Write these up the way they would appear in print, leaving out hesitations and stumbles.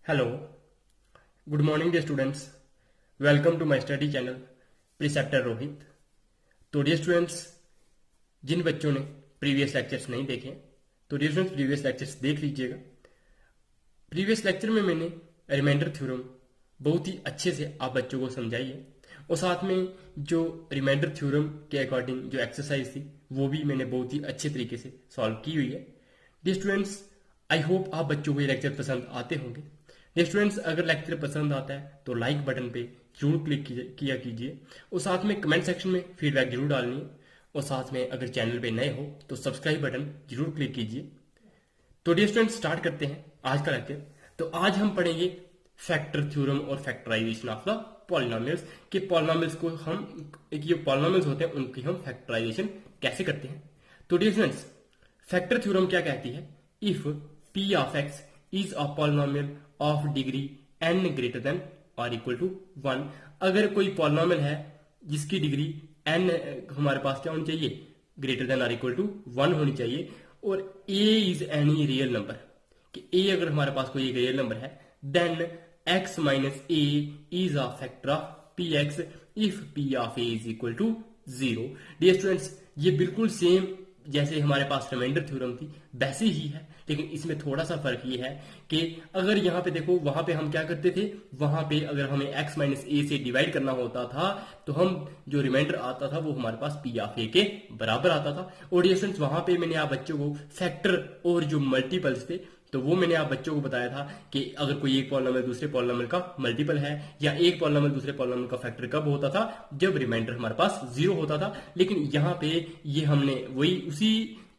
Hello, good morning dear students. Welcome to my study channel preceptor Rohit. तो dear students, जिन बच्चों ने previous lectures नहीं देखे तो डियर स्टूडेंट्स प्रीवियस लेक्चर्स देख लीजिएगा। प्रीवियस लेक्चर में मैंने रिमाइंडर थ्योरम बहुत ही अच्छे से आप बच्चों को समझाई है और साथ में जो रिमाइंडर थ्योरम के अकॉर्डिंग जो एक्सरसाइज थी वो भी मैंने बहुत ही अच्छे तरीके से सॉल्व की हुई है। डियर स्टूडेंट्स, आई होप आप बच्चों को ये लेक्चर पसंद आते होंगे। डियर स्टूडेंट्स, अगर लेक्चर पसंद आता है तो लाइक बटन पे जरूर क्लिक किया कीजिए और साथ में कमेंट सेक्शन में फीडबैक जरूर डालनी है और साथ में अगर चैनल पे नए हो तो सब्सक्राइब बटन जरूर क्लिक कीजिए। तो डियर स्टूडेंट्स, स्टार्ट करते हैं आज का लेक्चर। तो आज हम पढ़ेंगे फैक्टर थ्योरम और फैक्टराइजेशन ऑफ द पॉलिनोमियल्स के पॉलिनोमियल्स को हम जो पॉलिनोमियल्स होते हैं उनकी हम फैक्टराइजेशन कैसे करते हैं। तो डियर स्टूडेंट्स, फैक्टर थ्योरम क्या कहती है? If p of x is a polynomial of degree n greater than और इक्वल टू 1, अगर कोई पॉलिनोमियल है जिसकी डिग्री n हमारे पास क्या होनी चाहिए? ग्रेटर देन और इक्वल टू 1 होनी चाहिए और a is any real number, कि a अगर हमारे पास कोई एक रियल नंबर है then x minus a is a factor of px if p of a is equal to 0। Dear students, ये बिल्कुल सेम जैसे हमारे पास रिमाइंडर थ्योरम थी वैसे ही है, लेकिन इसमें थोड़ा सा फर्क ये है कि अगर यहाँ पे देखो, वहां पे हम क्या करते थे, वहां पे अगर हमें x माइनस ए से डिवाइड करना होता था तो हम जो रिमाइंडर आता था वो हमारे पास p ऑफ a के बराबर आता था। और डियर स्टूडेंट्स, वहां पे मैंने आप बच्चों को फैक्टर और जो मल्टीपल्स थे तो वो मैंने आप बच्चों को बताया था कि अगर कोई एक पॉलिनोमियल दूसरे पॉलिनोमियल का मल्टीपल है या एक पॉलिनोमियल दूसरे पॉलिनोमियल का फैक्टर कब होता था? जब रिमाइंडर हमारे पास 0 होता था। लेकिन यहाँ पे ये हमने वही उसी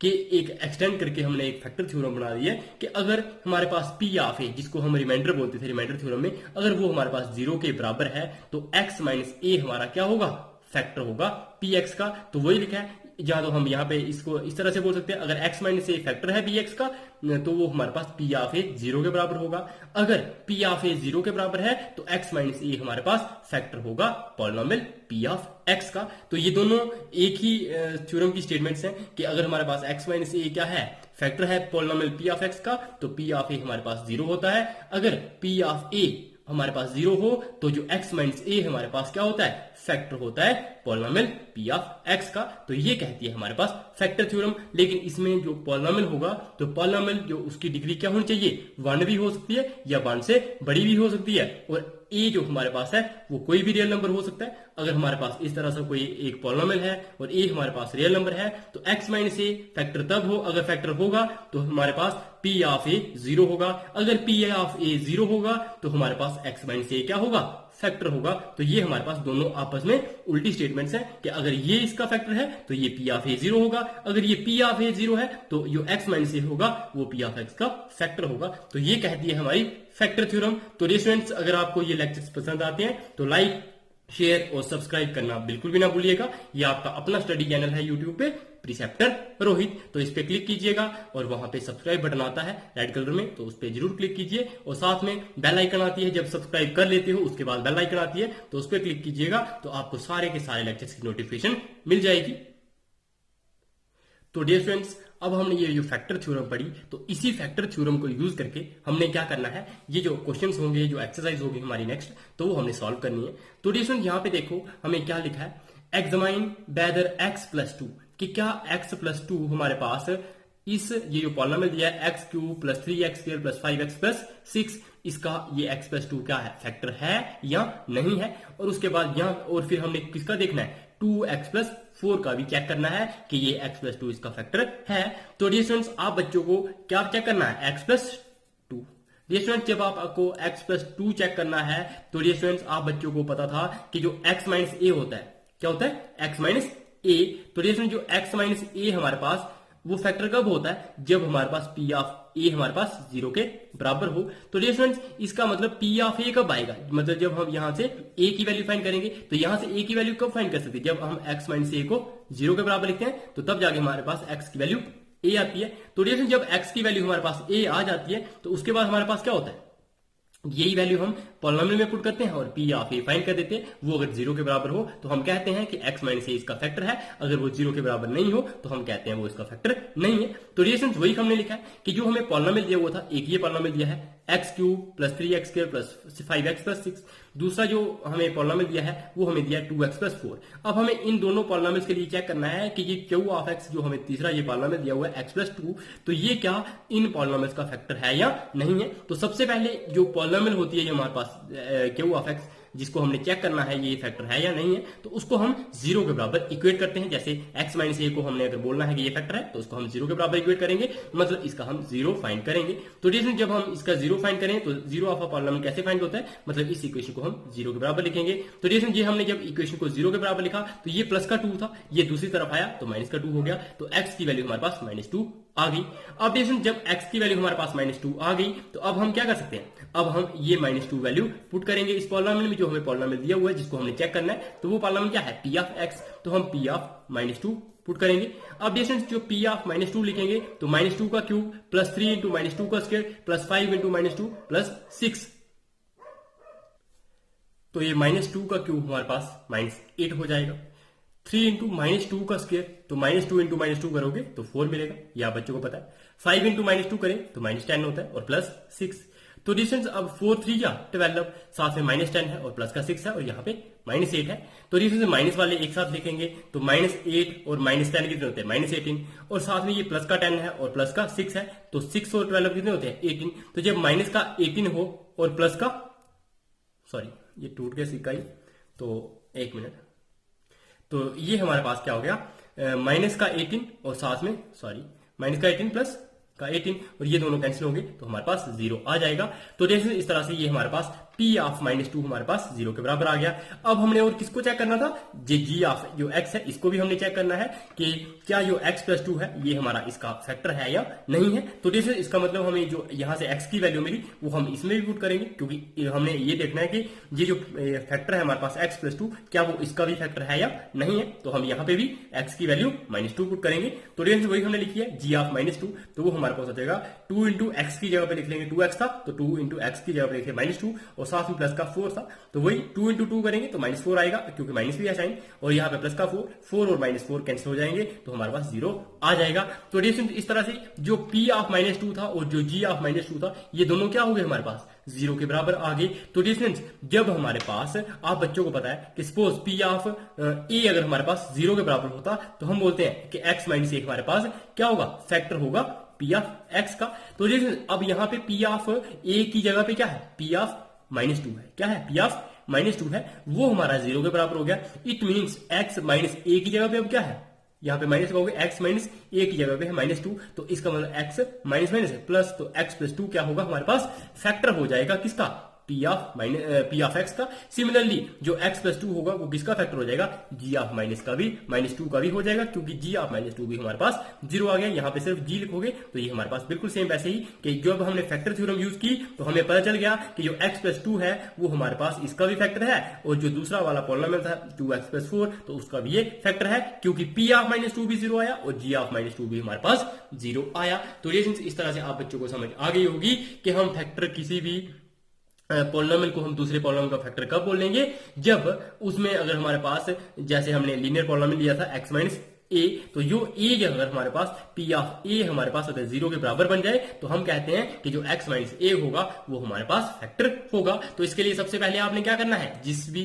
के एक एक्सटेंड करके हमने एक फैक्टर थ्योरम बना दिया है कि अगर हमारे पास p ऑफ a, जिसको हम रिमाइंडर बोलते थे रिमाइंडर थ्योरम में, अगर वो हमारे पास 0 के बराबर है तो x माइनस a हमारा क्या होगा? फैक्टर होगा px का। तो वही लिखा है, या तो हम यहाँ पे इसको इस तरह से बोल सकते हैं, अगर x माइनस ए फैक्टर है px का तो वो हमारे पास p ऑफ a 0 के बराबर होगा। अगर p ऑफ a 0 के बराबर है तो x माइनस ए हमारे पास फैक्टर होगा पॉलिनोमियल p ऑफ x का। तो ये दोनों एक ही थ्योरम की स्टेटमेंट्स हैं कि अगर हमारे पास x माइनस ए क्या है? फैक्टर है पॉलिनोमियल p ऑफ x का, तो p ऑफ a हमारे पास 0 होता है। अगर p ऑफ a हमारे पास 0 हो तो जो x माइनस ए हमारे पास क्या होता है? फैक्टर होता है पॉलिनोमियल p ऑफ x का। तो ये कहती है हमारे पास फैक्टर थ्योरम। लेकिन इसमें जो पॉलिनोमियल होगा तो पॉलिनोमियल जो उसकी डिग्री क्या होनी चाहिए? 1 भी हो सकती है या 1 से बड़ी भी हो सकती है। और a जो हमारे पास है वो कोई भी रियल नंबर हो सकता है। अगर हमारे पास इस तरह से कोई एक पॉलिनोमियल है और a हमारे पास रियल नंबर है तो x माइनस ए फैक्टर तब हो, अगर फैक्टर होगा तो हमारे पास p ऑफ a 0 होगा। अगर p ऑफ a 0 होगा तो हमारे पास x माइनस ए क्या होगा? फैक्टर होगा। तो ये हमारे पास दोनों आपस में उल्टी स्टेटमेंट्स हैं कि अगर ये इसका फैक्टर है तो ये p ऑफ a 0 होगा, अगर ये p ऑफ a 0 है तो जो x माइनस ए होगा वो p ऑफ x का फैक्टर होगा। तो ये कहती है हमारी फैक्टर थ्योरम। तो डियर स्टूडेंट्स, अगर आपको ये लेक्चर्स पसंद आते हैं तो लाइक, शेयर और सब्सक्राइब करना बिल्कुल भी ना भूलिएगा। ये आपका अपना स्टडी चैनल है यूट्यूब पे प्रिसेप्टर रोहित, तो इस पे क्लिक कीजिएगा और वहां पे सब्सक्राइब बटन आता है रेड कलर में, तो उस पे जरूर क्लिक कीजिए। और साथ में बेल आइकन आती है, जब सब्सक्राइब कर लेते हो उसके बाद बेल आइकन आती है तो उस पे क्लिक कीजिएगा, तो आपको सारे के सारे लेक्चर्स की नोटिफिकेशन मिल जाएगी। तो डियर स्टूडेंट्स, अब हमने ये जो फैक्टर थ्योरम पढ़ी तो इसी फैक्टर थ्योरम को यूज करके हमने क्या करना है, ये जो क्वेश्चंस होंगे, जो एक्सरसाइज होगी हमारी नेक्स्ट, तो वो हमने सॉल्व करनी है। तो डियर स्टूडेंट, यहाँ पे देखो हमें क्या लिखा है, एग्जामाइन वेदर x प्लस 2, कि क्या x प्लस 2 हमारे पास इस ये जो पॉलिनोमियल दिया है x cube plus 3x square plus 5x plus 6, इसका ये x प्लस 2 क्या है? फैक्टर है या नहीं है। और उसके बाद यहाँ और फिर हमने किसका देखना है? 2x प्लस 4 का भी चेक करना है कि ये x प्लस 2 इसका फैक्टर है। तो डियर स्टूडेंट्स, आप बच्चों को क्या चेक करना है? x plus 2। डियर स्टूडेंट्स, जब आपको x प्लस 2 चेक करना है तो डियर स्टूडेंट्स, आप बच्चों को पता था कि जो x माइनस ए होता है, क्या होता है? x माइनस ए। तो डियर स्टूडेंट्स, जो x माइनस ए हमारे पास वो फैक्टर कब होता है? जब हमारे पास p ऑफ a हमारे पास 0 के बराबर हो। तो डियर स्टूडेंट्स, इसका मतलब p ऑफ a कब आएगा? मतलब जब हम यहां से a की वैल्यू फाइंड करेंगे, तो यहां से a की वैल्यू कब फाइंड कर सकते हैं? जब हम x माइनस a को 0 के बराबर लिखते हैं तो तब जाके हमारे पास x की वैल्यू a आती है। तो डियर स्टूडेंट्स, जब x की वैल्यू हमारे पास a आ जाती है तो उसके बाद हमारे पास क्या होता है? यही वैल्यू हम पॉलिनोमियल में पुट करते हैं और p ऑफ a फाइंड कर देते हैं। वो अगर 0 के बराबर हो तो हम कहते हैं कि x माइनस a इसका फैक्टर है, अगर वो 0 के बराबर नहीं हो तो हम कहते हैं वो इसका फैक्टर नहीं है। तो डियर स्टूडेंट्स, वही हमने लिखा है कि जो हमें पॉलिनोमियल दिया हुआ था, एक ये पॉलिनोमियल दिया है x cube plus 3x² plus 5x plus 6। दूसरा जो हमें पॉलिनोमियल दिया है वो हमें दिया है 2x प्लस 4। अब हमें इन दोनों पॉलिनोमियल्स के लिए चेक करना है कि ये क्यू ऑफ एक्स जो हमें तीसरा ये पॉलिनोमियल दिया हुआ है x प्लस 2, तो ये क्या इन पॉलिनोमियल्स का फैक्टर है या नहीं है। तो सबसे पहले जो पॉलिनोमियल होती है ये हमारे पास क्यू ऑफ एक्स, जिसको हमने चेक करना है ये फैक्टर है या नहीं है, तो उसको हम जीरो के बराबर इक्वेट करते हैं। जैसे x माइनस ए को हमने अगर बोलना है कि ये फैक्टर है तो उसको हम जीरो के बराबर इक्वेट करेंगे, मतलब इसका हम जीरो फाइंड करेंगे। तो जब हम इसका जीरो फाइंड करें तो जीरो ऑफ अ पॉलिनोमियल कैसे फाइंड होता है, मतलब इस इक्वेशन को हम जीरो के बराबर लिखेंगे। तो ये हमने जब इक्वेशन को जीरो के बराबर लिखा तो ये प्लस का 2 था, ये दूसरी तरफ आया तो माइनस का 2 हो गया, तो x की वैल्यू हमारे पास -2 आ गई। अब जब x की वैल्यू हमारे पास -2 आ गई तो अब हम क्या कर सकते हैं, अब हम ये -2 वैल्यू पुट करेंगे इस पॉलिनोमियल में जो हमें पॉलिनोमियल दिया हुआ है जिसको हमने चेक करना है। तो वो पॉलिनोमियल क्या है, p ऑफ x, तो हम p ऑफ -2 पुट करेंगे। अब जो p ऑफ -2 लिखेंगे तो -2 का क्यूब प्लस 3 इंटू -2 का स्क्वायर प्लस 5 इंटू -2 प्लस 6, तो ये -2 का क्यूब हमारे पास -8 हो जाएगा। 3 इंटू -2 का स्क्वायर, तो -2 इंटू -2 करोगे तो 4 मिलेगा, ये आप बच्चों को पता है। 5 इंटू -2 करें तो -10 होता है और प्लस 6। तो डिस्टेंस अब 4 3 या 12, साथ में -10 है और प्लस का 6 है और यहाँ पे -8 है। तो डिस्टेंस माइनस वाले एक साथ लिखेंगे तो -8 और -10 कितने होते हैं, -18, और साथ में ये प्लस का 10 है और प्लस का 6 है, तो 6 और 12 कितने होते हैं, 18। तो जब माइनस का 18 हो और प्लस का, सॉरी ये टूट गया सिक्का ही, तो एक मिनट, तो ये हमारे पास क्या हो गया, माइनस का 18 और साथ में माइनस का 18 प्लस का 18, और ये दोनों कैंसिल होंगे तो हमारे पास 0 आ जाएगा। तो जैसे इस तरह से ये हमारे पास p ऑफ -2 हमारे पास 0 के बराबर आ गया। अब हमने और किसको चेक करना था, g ऑफ जो x है इसको भी हमने चेक करना है कि क्या जो x प्लस 2 है ये हमारा इसका फैक्टर है या नहीं है। तो जैसे इसका मतलब हमें जो यहाँ से x की वैल्यू मिली वो हम इसमें भी पुट करेंगे, क्योंकि हमने ये देखना है कि ये जो फैक्टर है हमारे पास x प्लस 2 क्या वो इसका भी फैक्टर है या नहीं है। तो हम यहाँ पे भी x की वैल्यू -2 पुट करेंगे। तो वही हमने लिखी है g ऑफ -2, तो वो हमारे पास हो जाएगा 2 इंटू एक्स की जगह पे लिख लेंगे 2x था, तो 2 इंटू एक्स की जगह पे लिखे -2 और साथ में प्लस का 4 था, तो वही 2 इंटू 2 करेंगे तो -4 आएगा, क्योंकि माइनस भी है साइन, और यहाँ पे प्लस का 4 और -4 कैंसिल हो जाएंगे तो हमारे पास 0 आ जाएगा। तो इस तरह से जो p ऑफ -2 था और जो g ऑफ -2 था ये दोनों क्या हो गए हमारे पास 0 के बराबर आ गए। तो जब हमारे पास, आप बच्चों को पता है कि सपोज p ऑफ a अगर हमारे पास 0 के बराबर होता तो हम बोलते हैं कि x माइनस a हमारे पास क्या होगा, फैक्टर होगा p ऑफ x का। तो अब यहाँ पे p ऑफ a की जगह पे क्या है, p ऑफ -2 है, क्या है, p ऑफ -2 है, वो हमारा 0 के बराबर हो गया। It means x minus a की जगह पे अब क्या है, यहाँ पे माइनस का हो गया, x माइनस a की जगह पे है -2, तो इसका मतलब x माइनस माइनस है प्लस, तो x प्लस 2 क्या होगा हमारे पास, फैक्टर हो जाएगा किसका, p ऑफ x का। सिमिलरली जो x प्लस 2 होगा वो किसका फैक्टर हो जाएगा, g ऑफ माइनस का भी, -2 का भी हो जाएगा, क्योंकि g ऑफ -2 भी हमारे पास 0 आ गया। यहाँ पे सिर्फ g लिखोगे तो ये हमारे पास बिल्कुल सेम वैसे ही कि जब हमने फैक्टर थ्योरम यूज की तो हमें पता चल गया कि जो x प्लस 2 है वो हमारे पास इसका भी फैक्टर है, और जो दूसरा वाला पॉलिनोमियल था 2x प्लस 4 तो उसका भी ये फैक्टर है, क्योंकि p ऑफ -2 भी 0 आया और g ऑफ -2 भी हमारे पास 0 आया। तो ये इस तरह से आप बच्चों को समझ आ गई होगी कि हम फैक्टर किसी भी पॉलिनोमियल को हम दूसरे पॉलिनोमियल का फैक्टर कब बोल लेंगे, जब उसमें अगर हमारे पास, जैसे हमने लीनियर पॉलिनोमियल लिया था x माइनस a, तो जो a अगर हमारे पास p ऑफ a हमारे पास अगर 0 के बराबर बन जाए तो हम कहते हैं कि जो x माइनस a होगा वो हमारे पास फैक्टर होगा। तो इसके लिए सबसे पहले आपने क्या करना है, जिस भी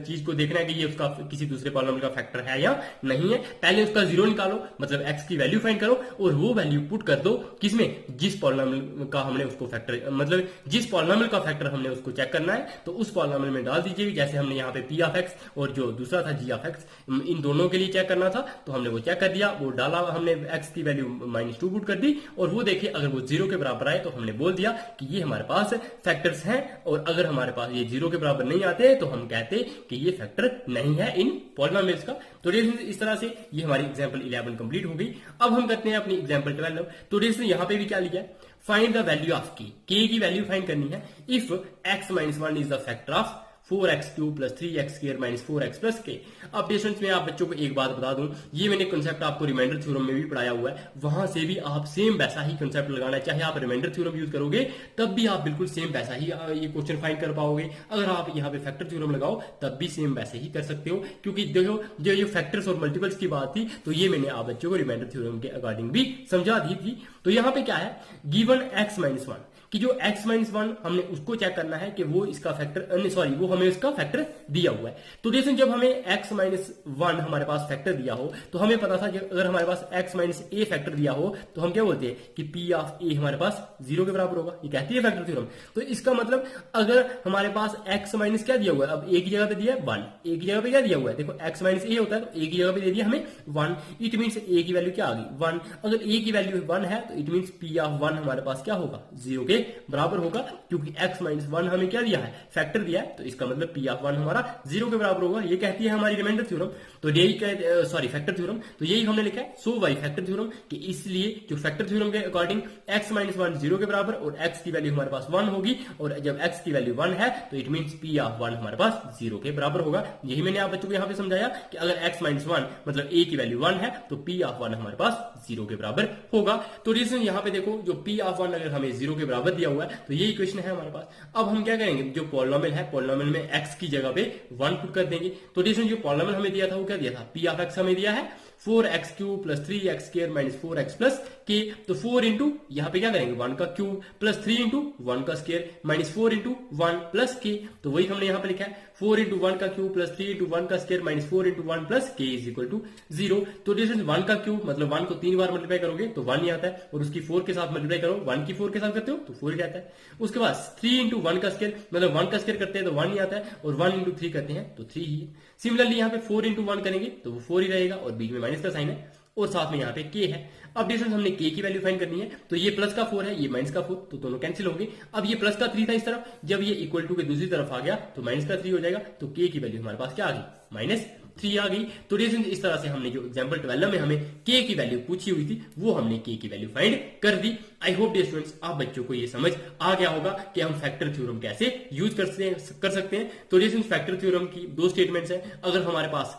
चीज को देखना है कि ये उसका किसी दूसरे पॉलिनोमियल का फैक्टर है या नहीं है, पहले उसका 0 निकालो, मतलब x की वैल्यू फाइंड करो और वो वैल्यू पुट कर दो किसमें, जिस पॉलिनोमियल का हमने उसको फैक्टर, मतलब जिस पॉलिनोमियल का फैक्टर हमने उसको चेक करना है तो उस पॉलिनोमियल में डाल दीजिए। जैसे हमने यहाँ पे p ऑफ x और जो दूसरा था g ऑफ x, इन दोनों के लिए चेक करना था तो हमने वो चेक कर दिया, वो डाला, हमने x की वैल्यू -2 पुट कर दी, और वो देखिए अगर वो 0 के बराबर आए तो हमने बोल दिया कि ये हमारे पास फैक्टर्स हैं, और अगर हमारे पास ये 0 के बराबर नहीं आते तो हम कहते कि ये फैक्टर नहीं है इन पॉलिनोमियल्स का। तो इस तरह से ये हमारी एग्जांपल 11 कंप्लीट हो गई। अब हम करते हैं अपनी एग्जांपल 12। तो यहाँ पे भी क्या लिया है, find the value of k की वैल्यू फाइंड करनी है if x minus 1 is the factor of 4x³ plus 3x² minus 4x plus k। अब पेशेंट्स में आप बच्चों को एक बात बता दूं, ये मैंने कंसेप्ट आपको रिमाइंडर थ्योरम में भी पढ़ाया हुआ है, वहां से भी आप सेम वैसा ही कंसेप्ट लगाना है। चाहे आप रिमाइंडर थ्योरम यूज करोगे तब भी आप बिल्कुल सेम वैसा ही ये क्वेश्चन फाइंड कर पाओगे। अगर आप यहाँ पे फैक्टर थ्योरम लगाओ तब भी सेम वैसे ही कर सकते हो, क्योंकि देखो जो ये फैक्टर्स और मल्टीपल्स की बात थी तो ये मैंने आप बच्चों को रिमाइंडर थ्योरम के अकॉर्डिंग भी समझा दी थी। तो यहाँ पे क्या है, गिवन x माइनस 1, कि जो x माइनस वन हमने उसको चेक करना है कि वो इसका फैक्टर, सॉरी वो हमें उसका फैक्टर दिया हुआ है। तो जैसे जब हमें x माइनस वन हमारे पास फैक्टर दिया हो तो हमें पता था कि अगर हमारे पास x माइनस ए फैक्टर दिया हो तो हम क्या बोलते हैं कि p ऑफ a हमारे पास 0 के बराबर होगा। ये कहती है फैक्टर थ्योरम। तो इसका मतलब अगर हमारे पास x माइनस क्या दिया हुआ है, अब a की जगह पे दिया है 1, a की जगह पे क्या दिया हुआ है, देखो x माइनस ए होता है तो a की जगह पे दे दिया हमें 1, इट मीन्स a की वैल्यू क्या आ गई 1। अगर a की वैल्यू 1 है तो इट मीन्स p ऑफ 1 हमारे पास क्या होगा 0 के बराबर होगा, क्योंकि x माइनस 1 हमें क्या दिया है फैक्टर दिया है, तो इसका मतलब p ऑफ 1 हमारा 0 के बराबर होगा। ये कहती है हमारी रिमाइंडर थ्योरम। तो यही सॉरी फैक्टर थ्योरम, तो यही हमने लिखा है सो बाई फैक्टर थ्योरम कि इसलिए जो फैक्टर थ्योरम के अकॉर्डिंग x माइनस 1 0 के बराबर और x की वैल्यू हमारे पास 1 होगी, और जब x की वैल्यू 1 है तो इट मीन्स p ऑफ 1 हमारे पास 0 के बराबर होगा। यही मैंने आप बच्चों को यहाँ पे समझाया कि अगर x माइनस 1 मतलब a की वैल्यू 1 है तो p ऑफ 1 हमारे पास 0 के बराबर होगा। तो रीजन यहाँ पे देखो जो p ऑफ 1 अगर हमें 0 के बराबर दिया हुआ है तो ये इक्वेशन है हमारे पास। अब हम क्या करेंगे, जो पॉलिनोमियल है पॉलिनोमियल में x की जगह पे 1 पुट कर देंगे। तो रीजन जो पॉलिनोमियल हमें दिया था वो क्या दिया था, p ऑफ x हमें दिया है 4x cube plus 3x square minus 4x plus k। तो 4 इंटू यहाँ पे क्या करेंगे 1 का क्यूब प्लस 3 इंटू 1 का square minus 4 into 1 plus k। तो वही हमने यहाँ पे लिखा है 4 इंटू 1 का क्यूब प्लस 3 इंटू 1 का square minus 4 into 1 plus k is equal to 0। तो डिस्टेंस 1 का क्यूब मतलब 1 को 3 बार मल्टीप्लाई करोगे तो 1 ही आता है, और उसकी 4 के साथ मल्टीप्लाई करो 1 की 4 के साथ करते हो तो 4 ही आता है। उसके बाद 3 इंटू 1 का स्क्वायर मतलब 1 का स्क्वायर करते हैं तो 1 ही आता है, और 1 इंटू 3 करते हैं तो 3 ही है। सिमिलरली यहाँ पे 4 इंटू 1 करेंगे तो वो 4 ही रहेगा, और बीच में माइनस का साइन है, और साथ में यहाँ पे k है। अब डिस्टेंस हमने k की वैल्यू फाइंड करनी है, तो ये प्लस का 4 है ये माइनस का 4, तो दोनों कैंसिल होंगे। अब ये प्लस का 3 था इस तरफ, जब ये इक्वल टू के दूसरी तरफ आ गया तो माइनस का 3 हो जाएगा, तो k की वैल्यू हमारे पास क्या आ गई माइनस 3 आ गई। तो डिस्टेंस इस तरह से हमने जो एग्जांपल 12 में हमें k की वैल्यू पूछी हुई थी वो हमने k की वैल्यू फाइंड कर दी। आई होप डियर स्टूडेंट्स आप बच्चों को ये समझ आ गया होगा कि हम फैक्टर थ्योरम कैसे यूज कर सकते हैं। तो डिस्टेंस फैक्टर थ्योरम की दो स्टेटमेंट्स है, अगर हमारे पास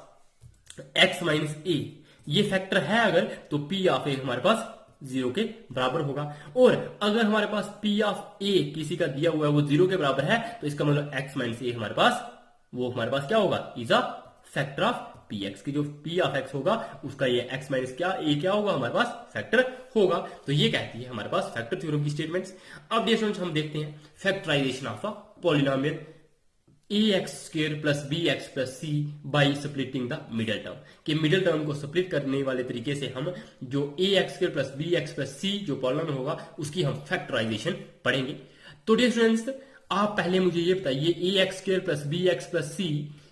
x माइनस ए ये फैक्टर है अगर, तो p ऑफ ए हमारे पास 0 के बराबर होगा, और अगर हमारे पास p ऑफ ए किसी का दिया हुआ है वो 0 के बराबर है तो इसका मतलब x माइनस ए हमारे पास वो हमारे पास क्या होगा is a factor of px की जो p ऑफ x होगा उसका ये x माइनस क्या ए क्या होगा हमारे पास फैक्टर होगा। तो ये कहती है हमारे पास फैक्टर थ्योरम की स्टेटमेंट्स। अब डियर स्टूडेंट्स हम देखते हैं factorisation of a polynomial ax square plus bx plus c by splitting the middle term, कि मिडल टर्म को स्प्लिट करने वाले तरीके से हम जो ax square plus bx plus c जो पॉलिनोमियल होगा उसकी हम फैक्टराइजेशन पढ़ेंगे। तो डियर स्टूडेंट्स आप पहले मुझे ये बताइए ax square plus bx plus c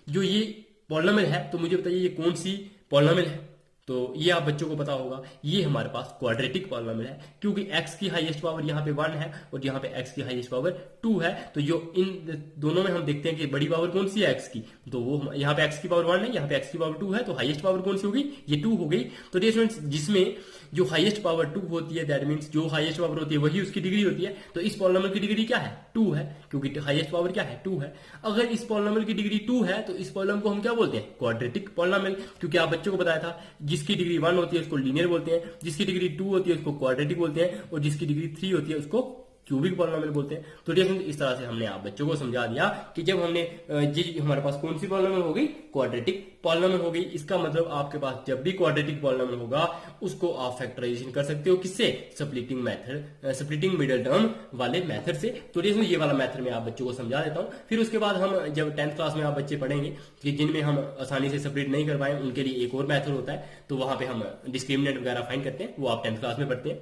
जो ये पॉलिनोमियल है तो मुझे बताइए ये कौन सी पॉलिनोमियल है। तो ये आप बच्चों को पता होगा ये हमारे पास क्वाड्रेटिक पॉलिनोमियल है, क्योंकि x की हाईएस्ट पावर यहाँ पे 1 है और यहाँ पे x की हाईएस्ट पावर 2 है। तो जो इन दोनों में हम देखते हैं कि बड़ी पावर कौन सी है x की, तो वो यहाँ पे x की पावर 1 है यहाँ पे x की पावर 2 है, तो हाईएस्ट पावर कौन सी होगी ये 2 हो गई। तो डियर स्टूडेंट्स जिसमें जो हाईएस्ट पावर 2 होती है दैट मीन्स जो हाईएस्ट पावर होती है वही उसकी डिग्री होती है। तो इस पॉलिनोमियल की डिग्री क्या है 2 है, क्योंकि हाईएस्ट पावर क्या है 2 है। अगर इस पॉलिनोमियल की डिग्री 2 है तो इस पॉलिनोमियल को हम क्या बोलते हैं क्वाड्रेटिक पॉलिनोमियल, क्योंकि आप बच्चों को बताया था जिसकी डिग्री 1 होती है उसको लीनियर बोलते हैं, जिसकी डिग्री 2 होती है उसको क्वाड्रेटिक बोलते हैं, और जिसकी डिग्री 3 होती है उसको क्यूबिक पॉलिनोमियल बोलते हैं। तो देखिए इस तरह से हमने आप बच्चों को समझा दिया कि जब हमने जी हमारे पास कौन सी पॉलिनोमियल हो गई क्वाड्रेटिक पॉलिनोमियल हो गई। इसका मतलब आपके पास जब भी क्वाड्रेटिक पॉलिनोमियल होगा उसको आप फैक्टराइजेशन कर सकते हो किससे splitting method splitting middle term वाले मेथड से। तो ये वाला मेथड मैं आप बच्चों को समझा देता हूँ। फिर उसके बाद हम जब 10th क्लास में आप बच्चे पढ़ेंगे कि जिनमें हम आसानी से स्प्लिट नहीं कर पाए उनके लिए एक और मेथड होता है, तो वहां पे हम डिस्क्रिमिनेंट वगैरह फाइंड करते हैं, वो आप 10th क्लास में पढ़ते हैं।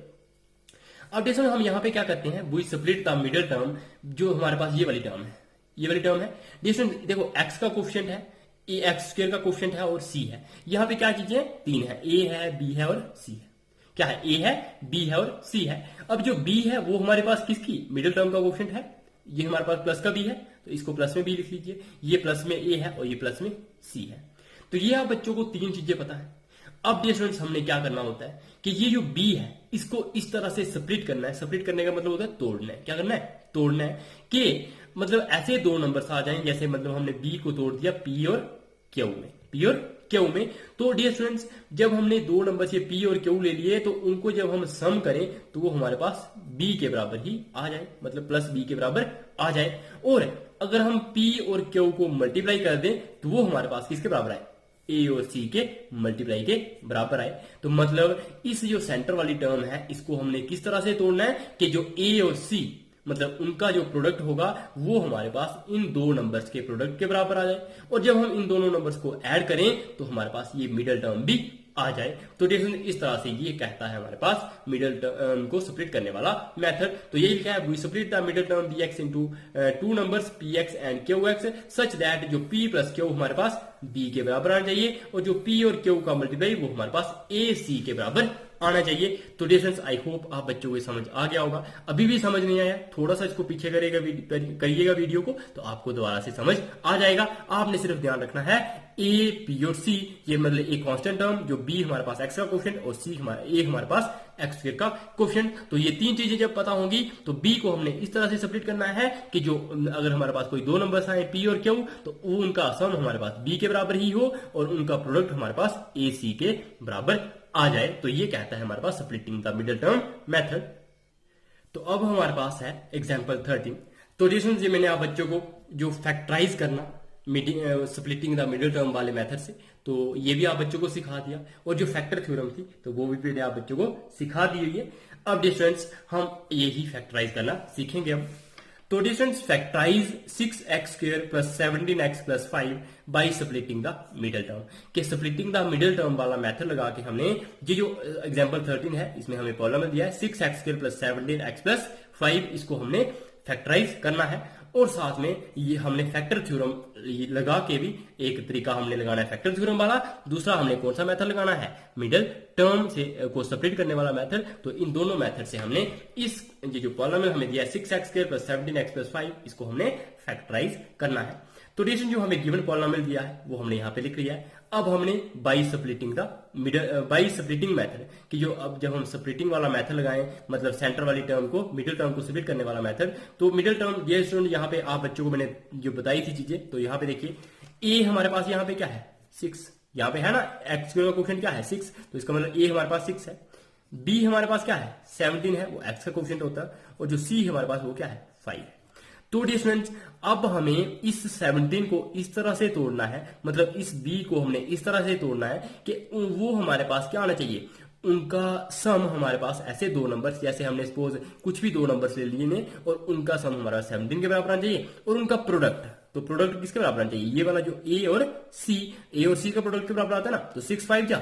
अब देखो हम यहाँ पे क्या करते हैं we split the middle term, जो हमारे पास ये वाली टर्म है ये वाली टर्म है। देखो x का कोफिशिएंट है ए एक्स स्क्वायर का कोफिशिएंट है और c है। यहाँ पे क्या चीजें 3 है a है b है और c है। क्या है a है b है और c है। अब जो b है वो हमारे पास किसकी मिडिल टर्म का कोफिशिएंट है, ये हमारे पास प्लस का b है तो इसको प्लस में b लिख लीजिए, ये प्लस में a है और ये प्लस में c है। तो ये आप बच्चों को 3 चीजें पता है। अब डियर स्टूडेंट्स हमने क्या करना होता है कि ये जो b है इसको इस तरह से स्प्लिट करना है। स्प्लिट करने का मतलब होता है तोड़ना है। क्या करना है तोड़ना है, कि मतलब ऐसे दो नंबर्स आ जाएं जैसे मतलब हमने b को तोड़ दिया p और q में, p और q में। तो डियर स्टूडेंट्स जब हमने दो नंबर से p और q ले लिए तो उनको जब हम सम करें तो वो हमारे पास b के बराबर ही आ जाए, मतलब प्लस b के बराबर आ जाए। और अगर हम p और q को मल्टीप्लाई कर दें तो वो हमारे पास किसके बराबर आए a और c के मल्टीप्लाई के बराबर आए। तो मतलब इस जो सेंटर वाली टर्म है इसको हमने किस तरह से तोड़ना है कि जो a और c मतलब उनका जो प्रोडक्ट होगा वो हमारे पास इन दो नंबर्स के प्रोडक्ट के बराबर आ जाए, और जब हम इन दोनों नंबर्स को ऐड करें तो हमारे पास ये मिडिल टर्म भी आ जाए। तो देखो इस तरह से ये कहता है हमारे पास मिडिल टर्म को स्प्लिट करने वाला मेथड। तो यही लिखा है, we split the middle term bx into two numbers px and qx such that जो p प्लस q हमारे पास b के बराबर आना चाहिए, और जो p और q का मल्टीप्लाई वो हमारे पास ac के बराबर आना चाहिए। तो डिफरेंस आई होप आप बच्चों को समझ आ गया होगा। अभी भी समझ नहीं आया, थोड़ा सा इसको पीछे करिएगा वीडियो को, तो आपको दोबारा से समझ आ जाएगा। आपने सिर्फ ध्यान रखना है a p और c ये मतलब एक कांस्टेंट टर्म, जो b हमारे पास x का कोफिशिएंट और c हमारे पास x स्क्वायर का कोफिशिएंट। तो ये तीन चीजें जब पता होंगी तो b को हमने इस तरह से सेपरेट करना है कि जो अगर हमारे पास कोई दो नंबर्स आए p और q तो वो उनका सम हमारे पास b के बराबर ही हो और उनका प्रोडक्ट हमारे पास ac के बराबर आ जाए। तो ये कहता है हमारे पास splitting the middle term method. तो अब हमारे पास है एग्जांपल 13। तो रिलेशन से मैंने आप बच्चों को जो फैक्टराइज करना स्प्लिटिंग द मिडिल टर्म वाले मेथड से, तो ये भी आप बच्चों को सिखा दिया, और जो फैक्टर थ्योरम थी तो वो भी मैंने आप बच्चों को सिखा दी हुई है। अब डिस्टेंस हम यही फैक्टराइज करना सीखेंगे अब। तो distance factorise 6x square plus 17x plus 5 by splitting the middle term. के स्प्लिटिंग द मिडिल टर्म वाला मेथड लगा के हमने ये जो एग्जांपल 13 है इसमें हमें प्रॉब्लम दिया है 6x square plus 17x plus 5, इसको हमने फैक्टराइज करना है। और साथ में ये हमने फैक्टर थ्योरम लगा के भी एक तरीका हमने लगाना है फैक्टर थ्योरम वाला, दूसरा हमने कौन सा मेथड लगाना है मिडिल टर्म से को सेपरेट करने वाला मेथड। तो इन दोनों मेथड से हमने इस जो प्रॉब्लम हमें दिया है 6x square plus 17x plus 5, इसको हमने फैक्टराइज करना है। तो रिलेशन जो हमें गिवन पॉलिनोमियल दिया है वो हमने यहाँ पे लिख लिया है। अब हमने बाई स्प्लिटिंग मेथड कि जो अब जब हम स्प्लिटिंग वाला मेथड लगाएं, मतलब सेंटर वाली टर्म को मिडिल टर्म को स्प्लिट करने वाला मेथड, तो मिडिल टर्म ये स्टूडेंट यहाँ पे आप बच्चों को मैंने जो बताई थी चीजें, तो यहाँ पे देखिए a हमारे पास यहाँ पे क्या है 6, यहाँ पे है ना x का कोफिशिएंट क्या है 6, तो इसका मतलब a हमारे पास 6 है, b हमारे पास क्या है 17 है, वो x का कोफिशिएंट होता है, और जो c हमारे पास वो क्या है 5 है। तो स्टूडेंट्स अब हमें इस 17 को इस तरह से तोड़ना है, मतलब इस b को हमने इस तरह से तोड़ना है कि वो हमारे पास क्या आना चाहिए, उनका सम हमारे पास ऐसे दो नंबर्स, जैसे हमने सपोज कुछ भी दो नंबर्स ले लिए ने और उनका सम हमारा 17 के बराबर आना चाहिए, और उनका प्रोडक्ट, तो प्रोडक्ट किसके बराबर आना चाहिए, ये वाला जो a और c का प्रोडक्ट के बराबर आता है ना, तो 6 5 क्या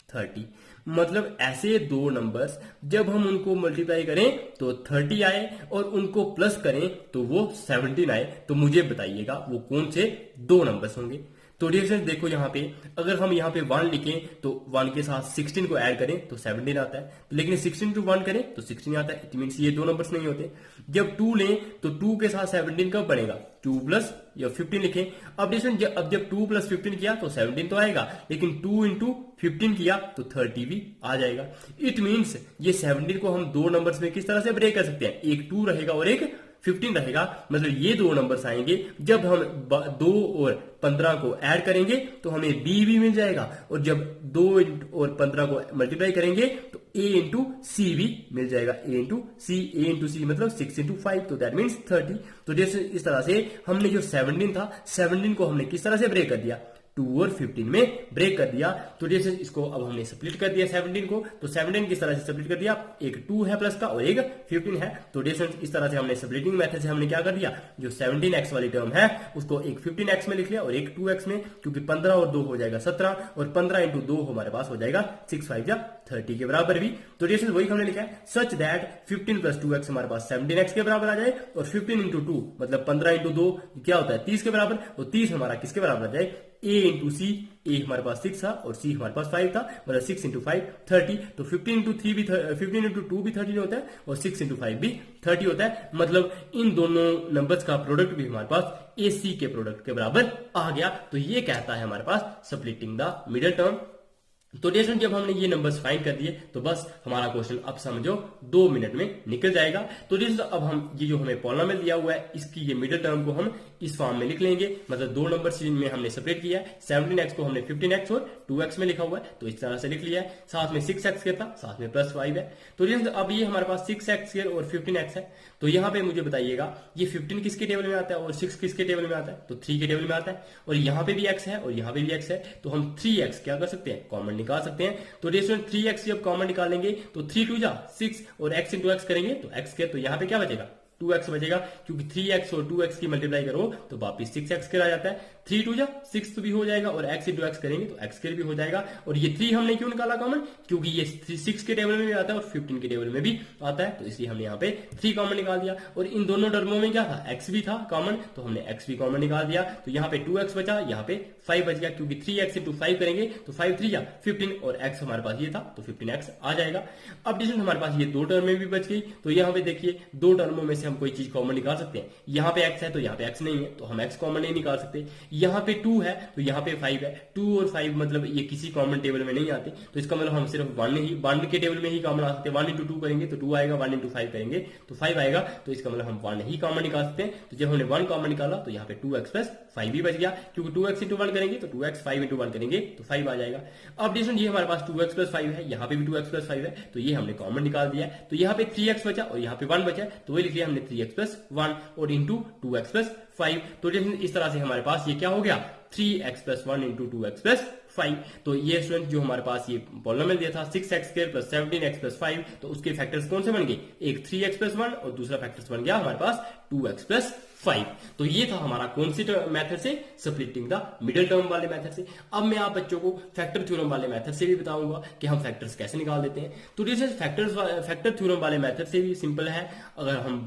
30। मतलब ऐसे दो नंबर्स जब हम उनको मल्टीप्लाई करें तो 30 आए और उनको प्लस करें तो वो 17 आए। तो मुझे बताइएगा वो कौन से दो नंबर्स होंगे। तो रिएक्शन देखो यहाँ पे, अगर हम यहाँ पे 1 लिखें तो 1 के साथ 16 को ऐड करें तो 17 आता है, लेकिन 16 टू 1 करें तो 16 आता है। इट मीन्स ये दो नंबर्स नहीं होते। जब 2 लें तो 2 के साथ 17 कब बनेगा, 2 प्लस या 15 लिखें। अब जब 2 प्लस 15 किया तो 17 तो आएगा, लेकिन 2 इंटू 15 किया तो 30 भी आ जाएगा। इट मीन्स ये 17 को हम दो नंबर्स में किस तरह से ब्रेक कर सकते हैं, एक 2 रहेगा और एक 15 रहेगा। मतलब ये दो नंबर्स आएंगे, जब हम 2 और 15 को ऐड करेंगे तो हमें b भी मिल जाएगा, और जब 2 और 15 को मल्टीप्लाई करेंगे तो a इंटू सी भी मिल जाएगा, a इंटू सी मतलब 6 इंटू 5, तो दैट मीन्स 30। तो जैसे इस तरह से हमने जो 17 था, 17 को हमने किस तरह से ब्रेक कर दिया, 2 और 15 में ब्रेक कर दिया। तो जैसे इसको अब हमने स्प्लिट कर दिया 17 को, तो 17 किस तरह से स्प्लिट कर दिया, एक 2 है प्लस का और एक 15 है। तो जैसे इस तरह से हमने स्प्लिटिंग मेथड से हमने क्या कर दिया, जो 17x वाली टर्म है उसको एक 15x में लिख लिया और एक 2x में, क्योंकि 15 और 2 हो जाएगा 17, और 15 इंटू 2 हमारे पास हो जाएगा 6 5 या 30 के बराबर भी। तो जैसे वही हमने लिखा है, सच दैट 15 प्लस 2x हमारे पास 17x के बराबर आ जाए, और 15 इंटू 2 मतलब 15 इंटू 2 क्या होता है 30 के बराबर, तो 30 हमारा किसके बराबर आ जाए, a इंटू सी, a हमारे पास 6 था और c हमारे पास 5 था, मतलब 6 इंटू 5 30। तो 15 इंटू 3 भी 15 इंटू 2 भी 30 होता है और 6 इंटू 5 भी 30 होता है। मतलब इन दोनों नंबर्स का प्रोडक्ट भी हमारे पास ac के प्रोडक्ट के बराबर आ गया। तो ये कहता है हमारे पास स्प्लिटिंग द मिडिल टर्म। तो डियर जब हमने ये नंबर्स फाइंड कर दिए तो बस हमारा क्वेश्चन अब समझो 2 मिनट में निकल जाएगा। तो डियर अब हम ये जो हमें पॉलिनोमियल दिया हुआ है इसकी ये मिडिल टर्म को हम इस फॉर्म में लिख लेंगे। मतलब दो नंबर सीरीज में हमने सेपरेट किया है, 17x को हमने 15x और 2x में लिखा हुआ है, तो इस तरह से लिख लिया है। साथ में 6x के था, साथ में प्लस 5 है। तो डियर अब ये हमारे पास 6x और 15x है। तो यहाँ पे मुझे बताइएगा ये 15 किसके टेबल में आता है और 6 किसके टेबल में आता है, तो 3 के टेबल में आता है। और यहाँ पे भी x है और यहाँ पे भी x है, तो हम 3x क्या कर सकते हैं, कॉमन निकाल सकते हैं। तो रेस्टोरेंट 3x जब कॉमन निकालेंगे तो 3 2 जा 6 और x इंटू एक्स करेंगे तो x के, तो यहाँ पे क्या बचेगा 2x बचेगा, क्योंकि 3x और 2x की मल्टीप्लाई करो तो वापिस 6x स्क्वायर आ जाता है। 3 2 जा 6 तो भी हो जाएगा और x इंटू एक्स करेंगे तो x स्क्वायर भी हो जाएगा। और ये 3 हमने क्यों निकाला कॉमन, क्योंकि ये 6 के टेबल में भी आता है और 15 के टेबल में भी आता है, तो इसलिए हमने यहाँ पे 3 कॉमन निकाल दिया। और इन दोनों टर्मों में क्या था, x भी था कॉमन, तो हमने x भी कॉमन निकाल दिया। तो यहाँ पे 2x बचा, यहाँ पे 5 बच गया, क्योंकि 3x इंटू 5 करेंगे तो 5 3 या 15 और x हमारे पास ये था तो 15x आ जाएगा। अब डिस्टेंस हमारे पास ये दो टर्में भी बच गई, तो यहाँ पे देखिए दो टर्मों में से हम कोई चीज कॉमन निकाल सकते हैं। यहाँ पे x है तो यहाँ पे x नहीं है, तो हम x कॉमन नहीं निकाल सकते। यहाँ पे 2 है तो यहाँ पे 5 है, 2 और 5 मतलब ये किसी कॉमन टेबल में नहीं आते, तो इसका मतलब हम सिर्फ 1 के टेबल में ही कॉमन आ सकते हैं। 1 इंटू 2 करेंगे तो 2 आएगा, 1 इंटू 5 करेंगे तो 5 आएगा, तो इसका मतलब हम 1 ही कॉमन निकाल सकते हैं। तो जब हमने 1 कॉमन निकाला तो यहाँ पे 2x प्लस 5 भी बच गया, क्योंकि 2x इंटू 1 करेंगे तो 2x, 5 इंटू 1 करेंगे तो 5 आ जाएगा। अब डिस्टेंस ये हमारे पास 2x प्लस 5 है, यहाँ पे भी 2x प्लस 5 है, तो ये हमने कॉमन निकाल दिया है। तो यहाँ पे 3x बचा और यहाँ पे 1 बचा, तो वही लिख लिया हमने 3x प्लस 1 और इंटू 2x प्लस 5। तो इस तरह से हमारे पास ये क्या हो गया, 3x plus 1 into 2x plus 5। तो ये स्टूडेंट जो हमारे पास ये पॉलिनोमियल दिया था 6x square plus 17x plus 5, तो उसके फैक्टर्स कौन से बन गए, एक 3x प्लस 1 और दूसरा फैक्टर्स बन गया हमारे पास 2x प्लस 5। तो ये था हमारा कौन सी मेथड से, स्प्लिटिंग द मिडिल टर्म वाले मेथड से। अब मैं आप बच्चों को फैक्टर थ्योरम वाले मेथड से भी बताऊंगा कि हम फैक्टर्स कैसे निकाल देते हैं। तो जैसे फैक्टर थ्योरम वाले मेथड से भी सिंपल है। अगर हम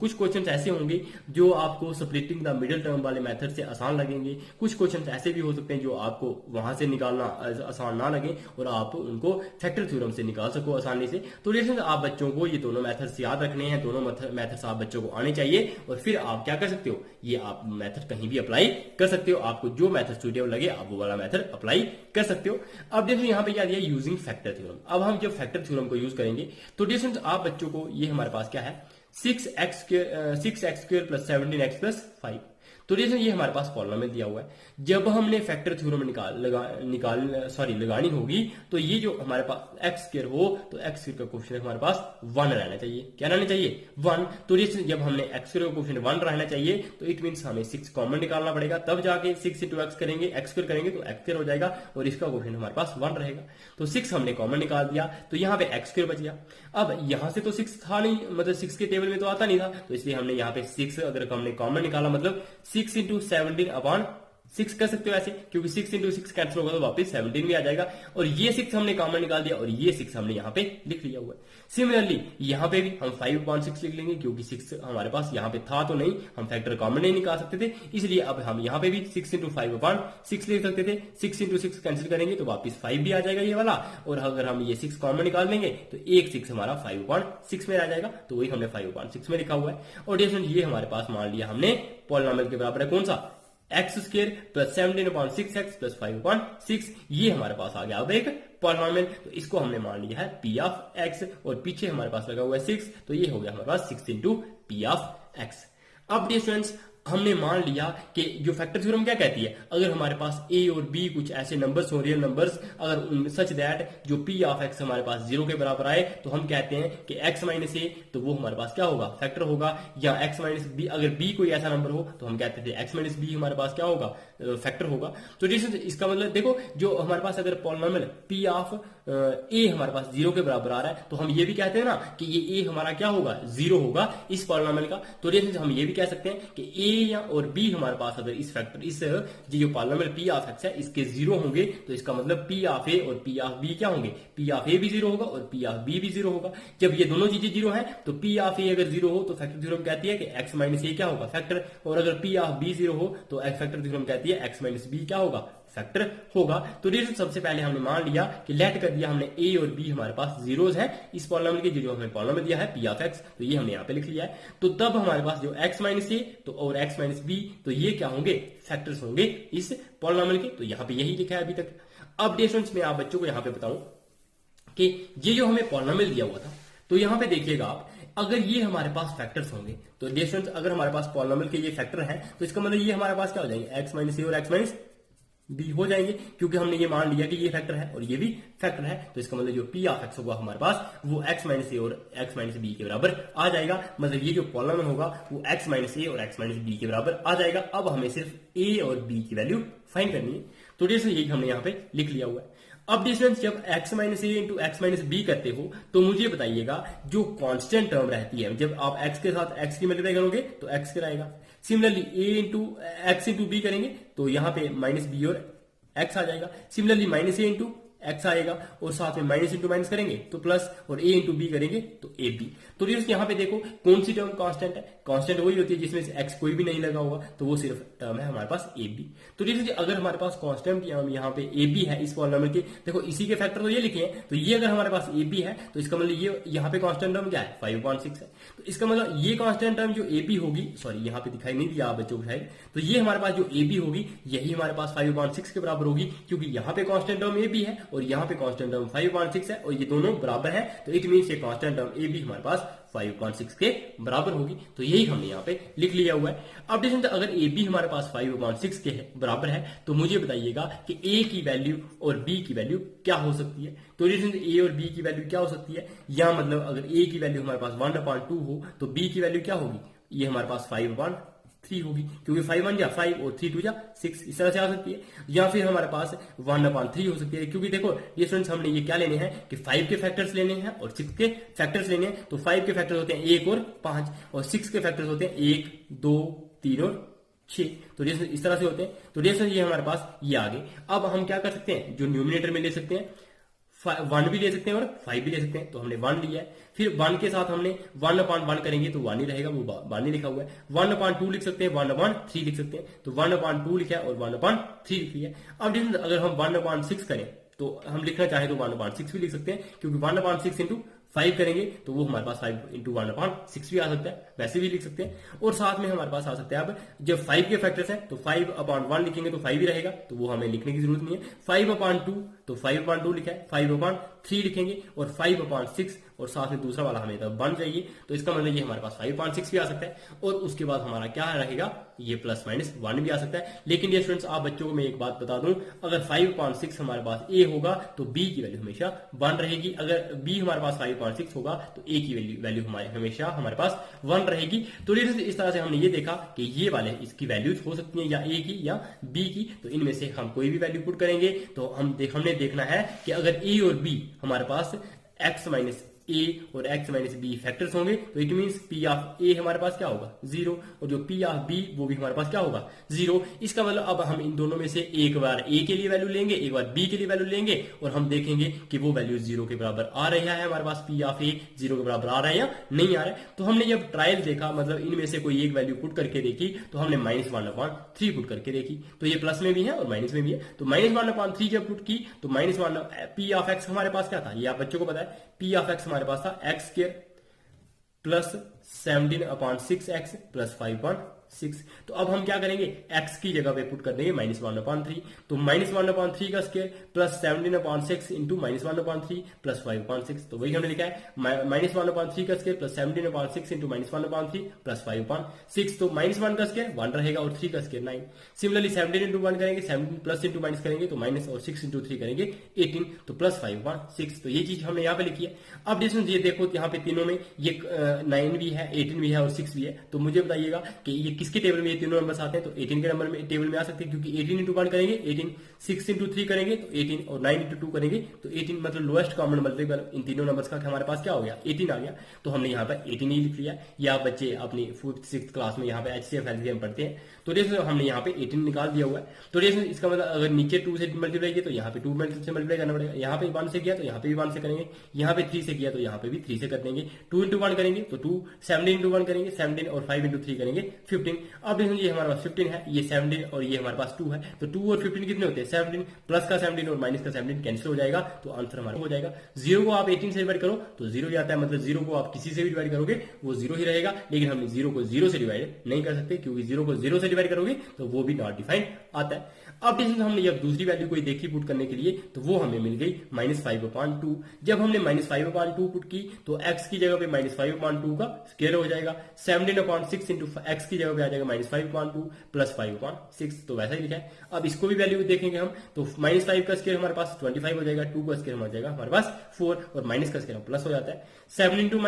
कुछ क्वेश्चंस ऐसे होंगे जो आपको स्प्लिटिंग द मिडिल टर्म वाले मेथड से आसान लगेंगे, कुछ क्वेश्चंस ऐसे भी हो सकते हैं जो आपको वहां से निकालना आसान ना लगे और आप उनको फैक्टर थ्योरम से निकाल सको आसानी से। तो जैसे आप बच्चों को ये दोनों मेथड्स याद रखने हैं, दोनों मेथड्स आप बच्चों को आने चाहिए, और फिर आप क्या कर सकते हो, ये आप मेथड कहीं भी अप्लाई कर सकते हो। आपको जो मेथड सुटेबल लगे आप वो वाला मेथड अप्लाई कर सकते हो। अब देखो यहाँ पे क्या दिया, यूजिंग फैक्टर थ्योरम। अब हम जब फैक्टर थ्योरम को यूज करेंगे तो डिस्टेंस आप बच्चों को, ये हमारे पास क्या है 6x square plus 17x plus 5। तो जैसे ये हमारे पास पॉलिनोमियल दिया हुआ है, जब हमने फैक्टर थ्योरम लगानी होगी तो ये जो हमारे पास एक्स स्क्वायर हो तो एक्स स्क्वायर का कोएफिशिएंट हमारे पास 1 रहना चाहिए। क्या रहना चाहिए, 1। तो जैसे जब हमने एक्स स्क्वायर का कोएफिशिएंट 1 रहना चाहिए तो इट मींस हमें 6 कॉमन निकालना पड़ेगा, तब जाके 6 इंटू एक्स करेंगे, एक्स स्क्वायर करेंगे तो एक्स स्क्वायर हो जाएगा और इसका कोएफिशिएंट हमारे पास 1 रहेगा। तो 6 हमने कॉमन निकाल दिया, तो यहाँ पे एक्स स्क्वायर बच गया। अब यहाँ से तो 6 था नहीं, मतलब 6 के टेबल में तो आता नहीं था, तो इसलिए हमने यहाँ पे 6 अगर हमने कॉमन निकाला मतलब 6 इंटू 17 अपॉन 6 कर सकते हो ऐसे, क्योंकि 6 इंटू 6 कैंसिल होगा तो वापस 17 भी आ जाएगा। और ये 6 हमने कॉमन निकाल दिया और ये 6 हमने यहाँ पे लिख लिया हुआ है। सिमिलरली यहाँ पे भी हम 5/6 लिख लेंगे, क्योंकि 6 हमारे पास यहाँ पे था तो नहीं, हम फैक्टर कॉमन नहीं निकाल सकते थे, इसलिए अब हम यहाँ पे भी 6 इंटू 5/6 लिख सकते थे। 6 इंटू 6 कैंसिल करेंगे तो वापस 5 भी आ जाएगा ये वाला, और अगर हम ये 6 कॉमन निकाल लेंगे तो एक 6 हमारा 5/6 में आ जाएगा, तो वही हमने 5/6 में लिखा हुआ है। और ये हमारे पास मान लिया हमने पॉलिनोमियल के बराबर है कौन सा, x square plus 17/6x plus 5/6, ये हमारे पास आ गया अब एक पॉलिनोमियल। तो इसको हमने मान लिया है p ऑफ x, और पीछे हमारे पास लगा हुआ है 6, तो ये हो गया हमारे पास 6 इंटू p ऑफ x। अब डियर स्टूडेंट्स हमने मान लिया कि जो फैक्टर थ्योरम क्या कहती है, अगर हमारे पास a और b कुछ ऐसे नंबर्स हो, रियल नंबर्स, अगर सच दैट जो p ऑफ x हमारे पास 0 के बराबर आए तो हम कहते हैं कि x माइनस a, तो वो हमारे पास क्या होगा, फैक्टर होगा। या x माइनस b, अगर b कोई ऐसा नंबर हो तो हम कहते थे x माइनस b हमारे पास क्या होगा, फैक्टर होगा। तो जैसे इसका मतलब देखो, जो हमारे पास अगर पॉलिनोमियल p ऑफ a हमारे पास 0 के बराबर आ रहा है तो हम ये भी कहते हैं ना कि ये a हमारा क्या होगा, 0 होगा इस पॉलिनोमियल का। तो जैसे हम ये भी कह सकते हैं कि a या और b हमारे पास अगर इस फैक्टर, इस जो पॉलिनोमियल p ऑफ x है इसके 0 होंगे, तो इसका मतलब p ऑफ a और p ऑफ b क्या होंगे, p ऑफ a भी 0 होगा और p ऑफ b भी 0 होगा। जब ये दोनों चीजें 0 है तो p ऑफ a अगर 0 हो तो फैक्टर थ्योरम कहती है कि x माइनस a क्या होगा, फैक्टर। और अगर p ऑफ b 0 हो तो फैक्टर थ्योरम कहती है x माइनस b क्या होगा, फैक्टर होगा। तो रिजल्ट सबसे पहले हमने मान लिया कि लेट कर दिया हमने a और b हमारे पास जीरोस है इस पॉलिनोमियल के, जो हमें पॉलिनोमियल दिया है p ऑफ x, तो ये हमने यहाँ पे लिख लिया है। तो तब हमारे पास जो x माइनस a तो और x माइनस b, तो ये क्या होंगे, फैक्टर्स होंगे इस पॉलिनोमियल के। तो यहाँ पे यही लिखा है अभी तक। अब डिस्टेंस में आप बच्चों को यहाँ पे बताऊं कि ये जो हमें पॉलिनोमियल दिया हुआ था, तो यहाँ पे देखिएगा आप, अगर ये हमारे पास फैक्टर्स होंगे तो डिस्टेंस अगर हमारे पास पॉलिनोमियल के ये फैक्टर है तो इसका मतलब ये हमारे पास क्या हो जाएंगे, x माइनस a और x माइनस b हो जाएंगे, क्योंकि हमने ये मान लिया कि ये फैक्टर है और ये भी फैक्टर है। तो इसका मतलब जो p ऑफ x होगा हमारे पास वो x माइनस a और x माइनस b के बराबर आ जाएगा। मतलब ये जो पॉलिनोमियल होगा वो x माइनस a और x माइनस b के बराबर आ जाएगा। अब हमें सिर्फ a और b की वैल्यू फाइंड करनी है, तो जैसे यही हमने यहाँ पे लिख लिया हुआ है। अब डिस्टेंस जब x minus A into x minus B करते हो तो मुझे बताइएगा जो कांस्टेंट टर्म रहती है, जब आप x के साथ x की मल्टीप्लाई करोगे तो x कराएगा। Similarly a into X into B करेंगे तो यहां पे माइनस बी और x आ जाएगा। Similarly minus A into X आएगा और साथ में माइनस इंटू माइनस करेंगे तो प्लस, और ए इंटू बी करेंगे तो ए बी। तो यहाँ पे देखो कौन सी टर्म कांस्टेंट है, कांस्टेंट वही होती है जिसमें से एक्स कोई भी नहीं लगा होगा, तो वो सिर्फ टर्म है हमारे पास ए बी। तो अगर हमारे पास कांस्टेंट यहाँ पे ए बी है इस पॉलिनोमियल के, देखो इसी के फैक्टर तो ये लिखे हैं, तो ये अगर हमारे पास ए बी है तो इसका मतलब ये यहाँ पे कांस्टेंट टर्म क्या है 5/6 है। तो इसका मतलब ये कांस्टेंट टर्म जो ए बी होगी, सॉरी यहाँ पे दिखाई नहीं दिया आप बच्चों को शायद, तो ये हमारे पास जो ए बी होगी यही हमारे पास 5/6 के बराबर होगी, क्योंकि यहाँ पे कांस्टेंट टर्म ए बी है और यहाँ पे कांस्टेंट टर्म 5/6 है और ये दोनों बराबर है, तो इट मींस ये कांस्टेंट टर्म ए बी हमारे पास 5/6 के बराबर होगी। तो यही हमने यहाँ पे लिख लिया हुआ है। अब देखिए अगर ए बी हमारे पास 5/6 के बराबर है तो मुझे बताइएगा कि ए की वैल्यू और बी की वैल्यू क्या हो सकती है। तो ए और बी की वैल्यू क्या हो सकती है, या मतलब अगर ए की वैल्यू हमारे पास 1/2 हो तो बी की वैल्यू क्या होगी, ये हमारे पास 5/3 होगी, क्योंकि 5 1 जा 5 और 3 2 जा 6, इस तरह से आ सकती है। या फिर हमारे पास 1/3 हो सकती है, क्योंकि देखो ये स्टूडेंट्स हमने ये क्या लेने हैं कि 5 के फैक्टर्स लेने हैं और 6 के फैक्टर्स लेने हैं। तो 5 के फैक्टर्स होते हैं 1 और 5 और 6 के फैक्टर्स होते हैं 1 2 3 और 6। तो इस तरह से होते हैं। तो ये हमारे पास ये आ गए। अब हम क्या कर सकते हैं, जो न्यूमिनेटर में ले सकते हैं 1 भी ले सकते हैं और 5 भी ले सकते हैं, तो हमने 1 लिया है। फिर 1 के साथ हमने 1/1 करेंगे तो 1 ही रहेगा, वो 1 ही लिखा हुआ है। 1/2 लिख सकते हैं, 1/3 लिख सकते हैं, तो 1/2 लिखा है और 1/3 लिख लिया है। अब अगर हम 1/6 करें तो हम लिखना चाहें तो 1/6 भी लिख सकते हैं, क्योंकि 1/6 इंटू 5 करेंगे तो वो हमारे पास 5 इंटू 1/6 भी आ सकता है, वैसे भी लिख सकते हैं। और साथ में हमारे पास आ सकता है, अब जब 5 के फैक्टर्स हैं तो 5/1 लिखेंगे तो 5 ही रहेगा, तो वो हमें लिखने की जरूरत नहीं है। 5/2 तो 5/2 लिखा है, 5/3 लिखेंगे और 5/6 और साथ में दूसरा वाला हमें तब 1 चाहिए, तो इसका मतलब ये हमारे पास 5/6 भी आ सकता है। और उसके बाद हमारा क्या रहेगा, ये प्लस माइनस 1 भी आ सकता है। लेकिन ये स्टूडेंट्स आप बच्चों को मैं एक बात बता दूं, अगर 5/6 हमारे पास ए होगा तो बी की वैल्यू हमेशा 1 रहेगी। अगर बी हमारे पास 5/6 होगा तो ए की वैल्यू हमेशा हमारे पास 1 रहेगी। तो इस तरह से हमने ये देखा कि ये वाले इसकी वैल्यूज हो सकती हैं या ए की या बी की, तो इनमें से हम कोई भी वैल्यू पुट करेंगे। तो हमने देखना है कि अगर ए और बी हमारे पास एक्स माइनस ए और एक्स माइनस बी फैक्टर्स होंगे तो इट मींस पी ऑफ ए हमारे पास क्या होगा 0, और जो पी ऑफ बी वो भी हमारे पास क्या होगा 0। इसका मतलब अब हम इन दोनों में से एक बार ए के लिए वैल्यू लेंगे, एक बार बी के लिए वैल्यू लेंगे और हम देखेंगे कि वो वैल्यू 0 के बराबर आ रहा है, हमारे पास पी ऑफ ए 0 के बराबर आ रहा है या नहीं आ रहा है। तो हमने जब ट्रायल देखा, मतलब इनमें से कोई एक वैल्यू पुट करके देखी, तो हमने -1/3 पुट करके देखी, तो ये प्लस में भी है और माइनस में भी है। तो -1/3 जब पुट की तो -1 पी ऑफ एक्स हमारे पास क्या था, ये आप बच्चों को पता है, पी ऑफ एक्स हमारे पास था x square plus 17/6x plus 5/6। तो अब हम क्या करेंगे, x की जगह पे पुट कर देंगे -1/3, तो -1/3 का स्क्वायर प्लस 17/6 इंटू -1/3 प्लस 5/6। तो वही हमने लिखा है -1/3 का स्क्वायर प्लस 17/6 इंटू -1/3 प्लस 5/6। तो -1 का स्क्वायर 1 रहेगा और 3 का स्क्वायर 9। सिमिलरली 17 इंटू 1 करेंगे, 17 प्लस इंटू माइनस करेंगे तो माइनस, और 6 इंटू 3 करेंगे 18, तो प्लस 5/6। तो ये चीज हमने यहाँ पे लिखी है। अब डिस्टेंस ये देखो, यहाँ पे तीनों में ये 9 भी है, 18 भी है और 6 भी है। तो मुझे बताइएगा कि ये किसके टेबल में ये तीनों नंबर्स आते हैं, तो 18 के नंबर में टेबल में आ सकते हैं, क्योंकि 18 इंटू 1 करेंगे 18, 6 इंटू 3 करेंगे तो 18 और 9 इंटू 2 करेंगे तो 18, मतलब लोएस्ट कॉमन मल्टीपल इन तीनों नंबर्स का हमारे पास क्या हो गया 18 आ गया। तो हमने यहाँ पर 18 ही लिख लिया। या आप बच्चे अपनी 4th 6th क्लास में यहाँ पे HCF एलसीएम पढ़ते हैं, तो जैसे हमने यहाँ पे 18 निकाल दिया हुआ है। तो जैसे इसका मतलब अगर नीचे 2 से मल्टीप्लाई किया तो यहाँ पे 2 से मल्टीप्लाई करना पड़ेगा, यहाँ पे 1 से किया तो यहाँ पे भी 1 से करेंगे, यहाँ पे 3 से किया तो यहाँ पे भी 3 से कर देंगे। 2 इंटू 1 करेंगे तो 2, 17 इंटू 1 करेंगे 17 और 5 इंटू 3 करेंगे 15। अब ये हमारे पास 15 है, ये 17 और ये हमारे पास 2 है, तो 2 और 15 कितने होते हैं 17, प्लस का 17 और माइनस का 17 कैंसिल हो जाएगा, तो आंसर हमारा हो जाएगा 0 को आप 18 से डिवाइड करो तो 0 ही आता है, मतलब 0 को आप किसी से भी डिवाइड करोगे वो 0 ही रहेगा। लेकिन हम 0 को 0 से डिवाइड नहीं कर सकते, क्योंकि 0 को 0 से डिवाइड करोगे तो वो भी नॉट डिफाइंड आता है। अब हमने जब दूसरी वैल्यू कोई देखी पुट करने के लिए तो वो हमें मिल गई -5/2। जब हमने -5/2 पुट की तो x की जगह पे -5/2 का स्क्वायर हो जाएगा, 17/6 इंटू एक्स की जगह पे आ जाएगा -5/2 प्लस 5/6, तो वैसा ही लिखा है। अब इसको भी वैल्यू देखेंगे हम, तो -5 का स्क्वायर हमारे पास 25 हो जाएगा, 2 का स्क्वायर हो जाएगा हमारे पास 4 और माइनस का स्क्वायर प्लस हो जाता है। 17 इंटू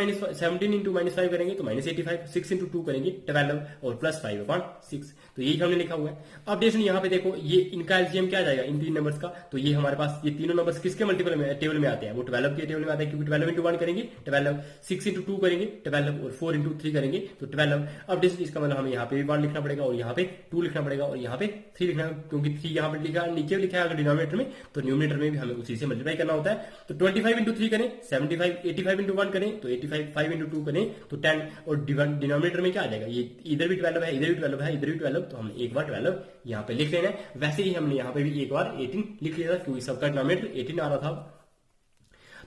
-5 करेंगे तो -85, 6 इंटू 2 करेंगे 12 और प्लस 5/6, तो यही हमने लिखा हुआ है। अब देखिए यहाँ पे देखो ये इनका एलसीएम क्या आ जाएगा इन तीन नंबर्स का, तो ये हमारे पास ये तीनों नंबर्स किसके मल्टीपल में टेबल में आते हैं, वो 12 के टेबल में आते हैं, क्योंकि 12 इंटू 1 करेंगे 12, 6 इंटू 2 करेंगे 12 और 4 इंटू 3 करेंगे तो 12। अब डिस्टेंस इसका मतलब हमें यहाँ पे भी 1 लिखना पड़ेगा और यहाँ पे 2 लिखना पड़ेगा और यहाँ पे 3 लिखना, क्योंकि 3 यहाँ पे लिखा नीचे लिखा है अगर डिनोमिनेटर में, तो न्यूमिनेटर में भी हमें उसी से मल्टीप्लाई करना होता है। तो 25 इंटू 3 करें 75, 85 इंटू 1 करें तो 85, 5 इंटू 2 करें तो 10, और डिनोमिनेटर में क्या आ जाएगा, ये इधर भी 12 है, इधर भी 12 है, इधर भी 12, तो हमने एक बार 12 यहाँ पे लिख लेना है। वैसे ही हमने यहाँ पे भी एक बार 18 लिख लिया था, क्योंकि सबका डिनोमिनेटर 18 आ रहा था।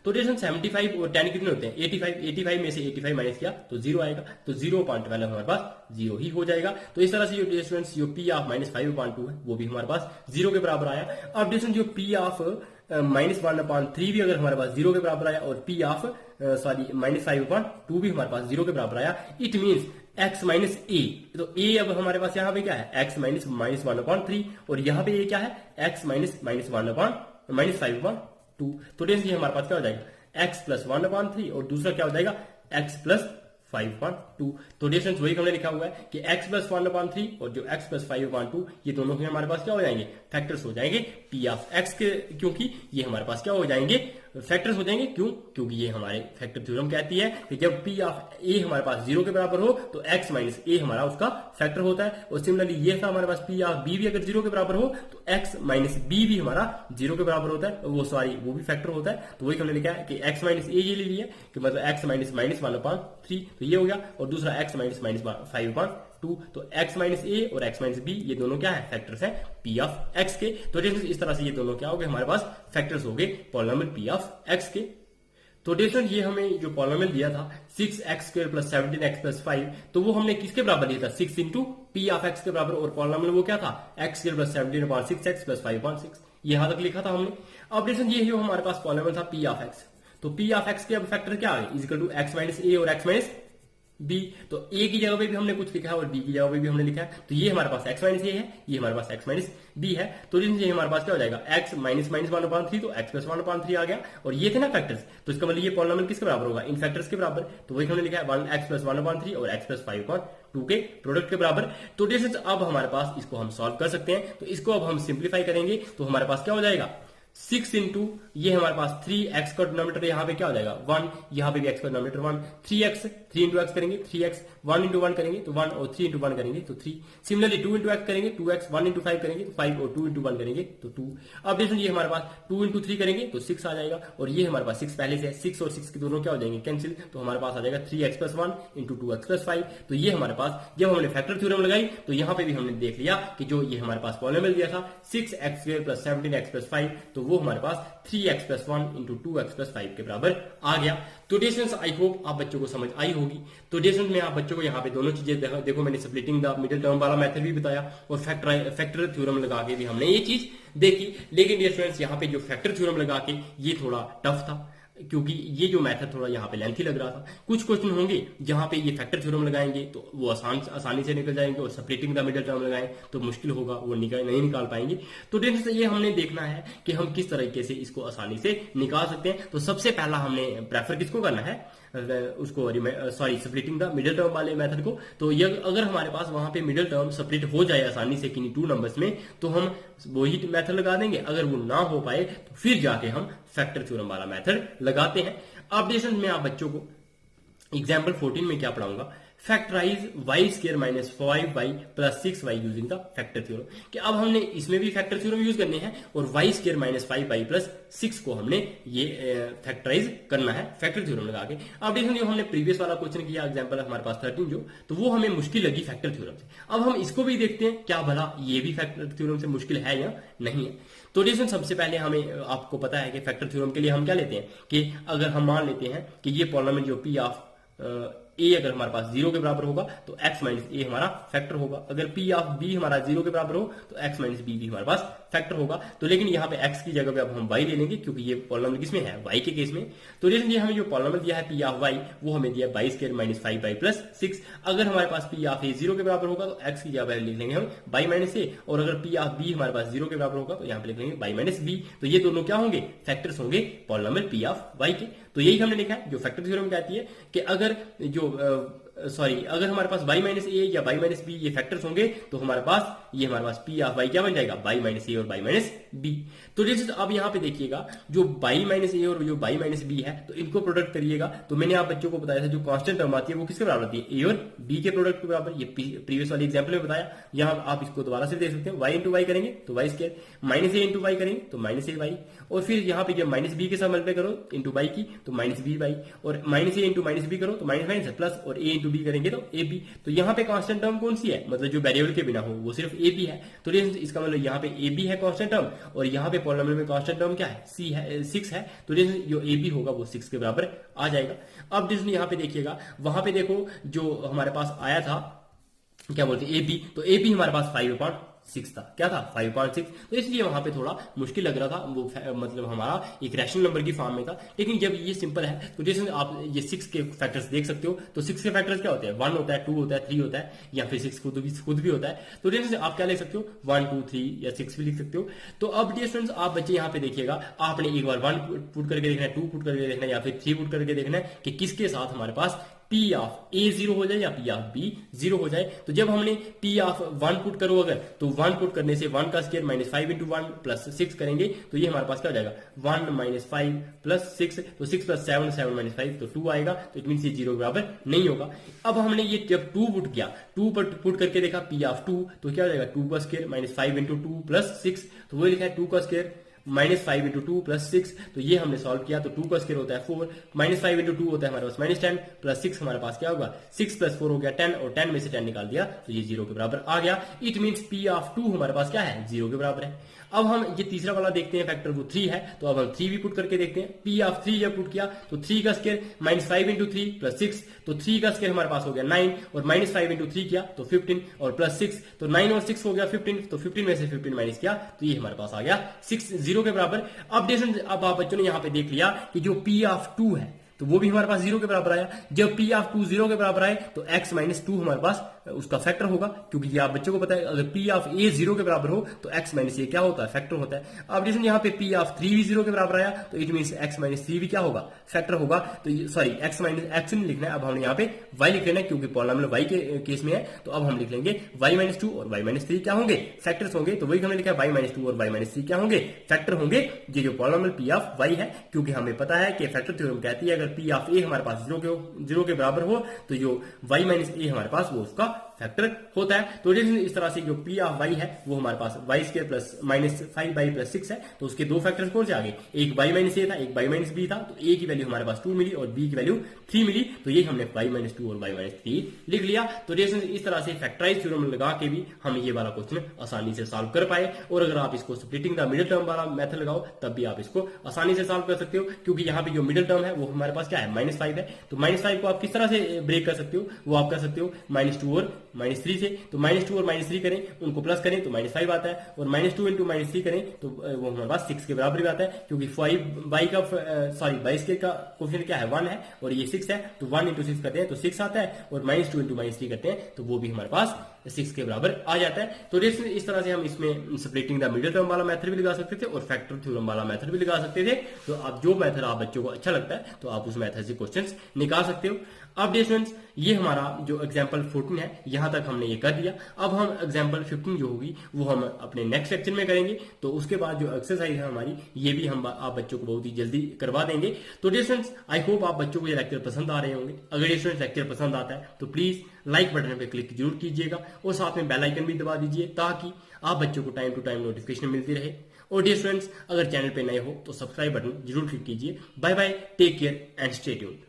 तो डिवीजन 75 और 10 कितने होते हैं 85, 85 में से 85 माइनस किया तो 0 आएगा, तो 0.12 हमारे पास 0 ही हो जाएगा। तो इस तरह से जो स्टूडेंट्स जो पी ऑफ -5/2 है वो भी हमारे पास 0 के बराबर आया। अब डिवीजन जो पी ऑफ -1/3 भी अगर हमारे पास 0 के बराबर आया और पी ऑफ -5/2 भी हमारे पास 0 के बराबर आया, इट मीन्स x माइनस ए, तो a अब हमारे पास यहाँ पे क्या है x माइनस -1/3 और यहाँ पे ये क्या है x माइनस -5/2। तो ये हमारे पास क्या हो जाएगा x प्लस 1/3 और दूसरा क्या हो जाएगा x प्लस 5/2। तो डिस्टेंस वही हमने लिखा हुआ है कि x प्लस 1/3 और जो x प्लस 5/2 ये दोनों ही हमारे पास क्या हो जाएंगे फैक्टर्स हो जाएंगे p ऑफ x के, क्योंकि ये हमारे पास क्या हो जाएंगे फैक्टर्स हो जाएंगे। क्यों? क्योंकि ये हमारे फैक्टर थ्योरम कहती है कि जब p ऑफ a हमारे पास 0 के बराबर हो तो x माइनस a हमारा उसका फैक्टर होता है। और सिमिलरली ये था हमारे पास p ऑफ b भी अगर 0 के बराबर हो तो x माइनस b भी हमारा 0 के बराबर होता है, वो भी फैक्टर होता है। तो वही हमने लिखा है कि x माइनस a ये ले लिया कि मतलब x माइनस -1/3 तो ये हो गया, और दूसरा x माइनस -5/2, तो x माइनस a और x माइनस b ये दोनों क्या है फैक्टर्स है p ऑफ x के। तो इस तरह से ये दोनों क्या हो गए हमारे पास फैक्टर्स हो गए पॉलिनोमियल p ऑफ x के। तो डिफरेंस ये हमें जो पॉलिनोमियल दिया था 6x² प्लस 17x प्लस 5, तो वो हमने किसके बराबर लिया था 6 इंटू p ऑफ x के बराबर, और पॉलिनोमियल वो क्या था x² प्लस 17/6x प्लस 5/6, यहां तक लिखा था हमने। अब डिफरेंस ये जो हमारे पास पॉलिनोमियल था p ऑफ x, तो p ऑफ x के अब फैक्टर क्या आ गए equal to x minus a और x माइनस b, तो a की जगह पे भी हमने कुछ लिखा है और b की जगह पे भी हमने लिखा है, तो ये हमारे पास x माइनस a है, ये हमारे पास x माइनस b है। तो ये हमारे पास क्या हो जाएगा x माइनस -1/3 तो x प्लस 1/3 आ गया, और ये थे ना फैक्टर्स, तो इसका मतलब ये पॉलिनोमियल किसके बराबर होगा इन फैक्टर्स के बराबर, तो वही हमने लिखा है 1x प्लस 1/3 और x प्लस 5/2 के प्रोडक्ट के बराबर। तो अब हमारे पास इसको हम सॉल्व कर सकते हैं, तो इसको अब हम सिंप्लीफाई करेंगे तो हमारे पास क्या हो जाएगा 6 इंटू ये हमारे पास 3x का डिनोमिनेटर यहाँ पे क्या हो जाएगा 1, यहाँ पे भी x का डिनोमिनेटर 1, 3x 3 इंटू x करेंगे 3x, 1 इंटू 1 करेंगे तो 1 और 3 इंटू 1 करेंगे तो 3, सिमिलरली 2 इंटू x करेंगे 2x, 1 इंटू 5 करेंगे तो 5 और 2 इंटू 1 करेंगे तो 2। अब देखो ये हमारे पास 2 इंटू 3 करेंगे तो 6 आ जाएगा, और ये हमारे पास 6 पहले से है, 6 और 6 के दोनों क्या हो जाएंगे कैंसिल, तो हमारे पास आ जाएगा 3x plus 1 into 2x plus 5। तो ये हमारे पास जब हमने फैक्टर थ्योरम लगाई तो यहाँ पे भी हमने देख लिया कि जो ये हमारे पास पॉलिनोमियल दिया था 6x² प्लस 17x प्लस 5, तो वो हमारे पास 3x plus 1 into 2x plus 5 के बराबर आ गया। तो डिस्टेंस आई होप आप बच्चों को समझ आई होगी। तो डिस्टेंस में आप बच्चों को यहाँ पे दोनों चीजें देखो मैंने स्प्लिटिंग द मिडिल टर्म वाला मेथड भी बताया और फैक्टर थ्योरम लगा के भी हमने ये चीज देखी। लेकिन डियर स्टूडेंट्स यहाँ पे जो फैक्टर थ्योरम लगा के ये थोड़ा टफ था, क्योंकि ये जो मेथड थोड़ा यहाँ पे लेंथी लग रहा था। कुछ क्वेश्चन होंगे जहां पे ये फैक्टर थ्योरम लगाएंगे तो वो आसानी से निकल जाएंगे, और स्प्लिटिंग द मिडिल टर्म लगाएं तो मुश्किल होगा, वो नहीं निकाल पाएंगे। तो डियर ये हमने देखना है कि हम किस तरीके से इसको आसानी से निकाल सकते हैं। तो सबसे पहला हमने प्रेफर किसको करना है उसको स्प्लिटिंग द मिडिल टर्म वाले मेथड को। तो ये अगर हमारे पास वहां पे मिडिल टर्म स्प्लिट हो जाए आसानी से किन्हीं 2 नंबर्स में तो हम वही मेथड लगा देंगे, अगर वो ना हो पाए तो फिर जाके हम फैक्टर थ्योरम वाला मेथड लगाते हैं। अब डिस्टेंस में आप बच्चों को एग्जाम्पल 14 में क्या पढ़ाऊंगा, factorise y² minus 5y plus 6y using the factor theorem, कि अब हमने इसमें भी फैक्टर थ्योरम यूज करने हैं और y² माइनस 5y प्लस 6 को हमने ये फैक्टराइज करना है फैक्टर थ्योरम लगा के। अब देखो जो हमने प्रीवियस वाला क्वेश्चन किया एग्जांपल हमारे पास 13 जो, तो वो हमें मुश्किल लगी फैक्टर थ्योरम से। अब हम इसको भी देखते हैं क्या भला ये भी फैक्टर थ्योरम से मुश्किल है या नहीं है। तो डिस्टेंस सबसे पहले हमें आपको पता है कि फैक्टर थ्योरम के लिए हम क्या लेते हैं कि अगर हम मान लेते हैं कि ये पॉलिनोमियल जो p ऑफ a अगर हमारे पास 0 के बराबर होगा तो x माइनस a हमारा फैक्टर होगा, अगर p ऑफ b हमारा 0 के बराबर हो तो x माइनस b भी हमारे पास फैक्टर होगा। तो लेकिन यहाँ पे x की जगह पे अब हम y ले लेंगे, क्योंकि ये पॉलिनोमियल किसमें है y के केस में। तो लेकिन ये हमें जो पॉलिनोमियल दिया है p ऑफ y वो हमें दिया y² माइनस 5y प्लस 6। अगर हमारे पास p ऑफ a 0 के बराबर होगा तो x की जगह पे लिख लेंगे हम y माइनस a, और अगर p ऑफ b हमारे पास 0 के बराबर होगा तो यहाँ पे लिख लेंगे y माइनस b। तो ये दोनों क्या होंगे फैक्टर्स होंगे पॉलिनोमियल p ऑफ y के। तो यही हमने लिखा है जो फैक्टर थ्योरम कहती है कि अगर जो सॉरी, अगर हमारे पास y माइनस ए या y माइनस बी ये फैक्टर्स होंगे तो हमारे पास p ऑफ y क्या बन जाएगा, y माइनस ए और y माइनस बी। तो जैसे अब यहाँ पे देखिएगा जो y माइनस ए और जो y माइनस बी है तो इनको प्रोडक्ट करिएगा। तो मैंने आप बच्चों को बताया था जो कांस्टेंट टर्म आती है वो किसके बराबर आती है, a और b के प्रोडक्ट के बराबर। ये प्रीवियस वाली एग्जाम्पल में बताया, यहाँ आप इसको दोबारा से देख सकते हैं। y इंटू वाई करेंगे तो Y square, minus A into Y करेंगे तो माइनस ए वाई, और फिर यहाँ पे जब माइनस बी के साथ मल्टीप्लाई करो इंटू वाई की तो माइनस बी वाई, और minus A into minus B करो तो माइनस माइनस प्लस, और ए इंटू बी करेंगे तो ए बी। तो यहाँ पे कांस्टेंट टर्म कौन सी है, मतलब जो वेरिएबल के बिना हो वो सिर्फ ए बी है। तो इसका मतलब यहाँ पे ए बी है कांस्टेंट टर्म, और यहाँ पे पॉलिनोमियल में कांस्टेंट टर्म क्या है, सी है, 6 है। तो जो ए बी होगा वो 6 के बराबर आ जाएगा। अब यहाँ पे देखिएगा, वहां पे देखो जो हमारे पास आया था क्या बोलते हैं ए बी, तो ए बी हमारे पास 5/6 था। क्या था, 5/6। तो इसलिए वहां पे थोड़ा मुश्किल लग रहा था, वो मतलब हमारा एक रैशनल नंबर की फॉर्म में था। लेकिन जब ये सिंपल है तो जैसे आप ये 6 के फैक्टर्स देख सकते हो, तो 6 के फैक्टर्स क्या होते हैं, 1 होता है, 2 होता है, 3 होता है, या फिर 6 खुद भी होता है। तो जैसे आप क्या लिख सकते हो, 1 2 3 या 6 भी लिख सकते हो। तो अब डियर स्टूडेंट्स आप बच्चे यहाँ पे देखिएगा, आपने एक बार 1 पुट करके देखना है, 2 पुट करके देखना है, या फिर 3 पुट करके देखना है कि किसके साथ हमारे पास P ऑफ A 0 हो जाए या P ऑफ B 0 हो जाए। तो जब हमने P ऑफ 1 पुट करो अगर, तो 1 पुट करने से 1 का स्क्वायर माइनस 5 इंटू 1 प्लस 6 करेंगे तो ये हमारे पास क्या हो जाएगा, 1 माइनस 5 प्लस 6, तो 6 प्लस 7 7 माइनस 5 तो 2 आएगा। तो इट मीन ये 0 के बराबर नहीं होगा। अब हमने ये जब 2 पुट किया, 2 पर पुट करके देखा P ऑफ 2, तो क्या हो जाएगा, 2 का स्क्वायर माइनस 5 इंटू 2 प्लस 6, तो वो लिखा है 2 का स्क्वायर माइनस 5 इंटू 2 प्लस 6। तो ये हमने सॉल्व किया, तो 2 का स्क्वायर होता है 4, माइनस 5 इंटू 2 होता है हमारे पास माइनस 10, प्लस 6 हमारे पास क्या होगा, 6 प्लस 4 हो गया 10, और 10 में से 10 निकाल दिया तो ये 0 के बराबर आ गया। इट मीन्स P ऑफ 2 हमारे पास क्या है, 0 के बराबर है। अब हम ये तीसरा वाला देखते हैं फैक्टर, वो 3 है। तो अब हम 3 भी पुट करके देखते हैं। P ऑफ 3 जब पुट किया तो 3 का स्क्वायर माइनस 5 इंटू 3 प्लस 6, तो 3 का स्क्वायर हमारे पास हो गया 9, और माइनस 5 इंटू 3 किया तो 15, और प्लस 6, तो 9 और 6 हो गया 15, तो 15 में से 15 माइनस किया तो ये हमारे पास आ गया 6, 0 के बराबर। अब आप बच्चों ने यहाँ पे देख लिया कि जो P ऑफ 2 है तो वो भी हमारे पास 0 के बराबर आया। जब P ऑफ 2 0 के बराबर आए तो x माइनस 2 हमारे पास उसका फैक्टर होगा, क्योंकि ये आप बच्चों को पता है अगर P ऑफ A 0 के बराबर हो तो x माइनस ए क्या होता है, फैक्टर होता है। अब जैसे यहाँ पे P ऑफ 3 भी 0 के बराबर आया तो इट मीन x माइनस 3 भी क्या होगा, फैक्टर होगा। तो सॉरी x माइनस x नहीं लिखना है, अब हमने यहाँ पे y लिख लेना है, क्योंकि पॉलिनोमियल y के केस में है। तो अब हम लिख लेंगे y माइनस 2 और y माइनस 3 क्या होंगे, फैक्टर्स होंगे। तो वही हमने लिखा है y माइनस 2 और y माइनस 3 क्या होंगे, फैक्टर होंगे। ये जो पॉलिनोमियल P ऑफ y है, क्योंकि हमें पता है कि फैक्टर थ्योरम कहती है अगर P ऑफ a हमारे पास 0 के बराबर हो तो जो y माइनस ए हमारे पास वो उसका फैक्टर होता है। तो इस तरह से जो P ऑफ y है वो हमारे पास y square plus minus 5y plus 6 है। तो उसके दो फैक्टर्स कौन से आ गए, एक y माइनस ए था, एक y माइनस बी था। तो a की वैल्यू हमारे पास 2 मिली और b की वैल्यू 3 मिली। तो ये हमने y माइनस 2 और y माइनस 3 लिख लिया। तो इस तरह से फैक्टराइज थ्योरम लगा के भी हम ये वाला क्वेश्चन आसानी से सॉल्व कर पाए। और अगर आप इसको स्प्लिटिंग द मिडिल टर्म वाला मेथड लगाओ तब भी आप इसको आसानी से सॉल्व कर सकते हो, क्योंकि यहाँ पे जो मिडिल टर्म है वो हमारे पास क्या है, -5 है। तो -5 को आप किस तरह से ब्रेक कर सकते हो, वो आप कर सकते हो -2 और -3 से। तो -2 और -3 करें, उनको प्लस करें तो -5 आता है, और -2 इंटू -3 करें तो वो हमारे पास 6 के बराबर भी आता है, क्योंकि 5y का बाई स्क्वायर का कोफिशिएंट क्या है, 1 है, और ये 6 है। तो 1 इंटू 6 करते हैं तो 6 आता है, और -2 इंटू -3 करते हैं तो वो भी हमारे पास 6 के बराबर आ जाता है। तो इस तरह से हम इसमें स्प्लिटिंग द मिडिल टर्म वाला मेथड भी लगा सकते थे और फैक्टर थ्योरम वाला मेथड भी लगा सकते थे। तो अब जो मेथड आप बच्चों को अच्छा लगता है तो आप उस मेथड से क्वेश्चंस निकाल सकते हो। अब स्टूडेंट्स ये हमारा जो एग्जांपल 14 है यहाँ तक हमने ये कर दिया। अब हम एग्जांपल 15 जो होगी वो हम अपने नेक्स्ट लेक्चर में करेंगे। तो उसके बाद जो एक्सरसाइज है हमारी ये भी हम आप बच्चों को बहुत ही जल्दी करवा देंगे। तो स्टूडेंट्स आई होप आप बच्चों को ये लेक्चर पसंद आ रहे होंगे। अगर स्टूडेंट्स लेक्चर पसंद आता है तो प्लीज लाइक बटन पे क्लिक जरूर कीजिएगा और साथ में बेल आइकन भी दबा दीजिए ताकि आप बच्चों को टाइम टू टाइम नोटिफिकेशन मिलती रहे। और डियर स्टूडेंट्स अगर चैनल पे नए हो तो सब्सक्राइब बटन जरूर क्लिक कीजिए। Bye bye, take care and stay tuned.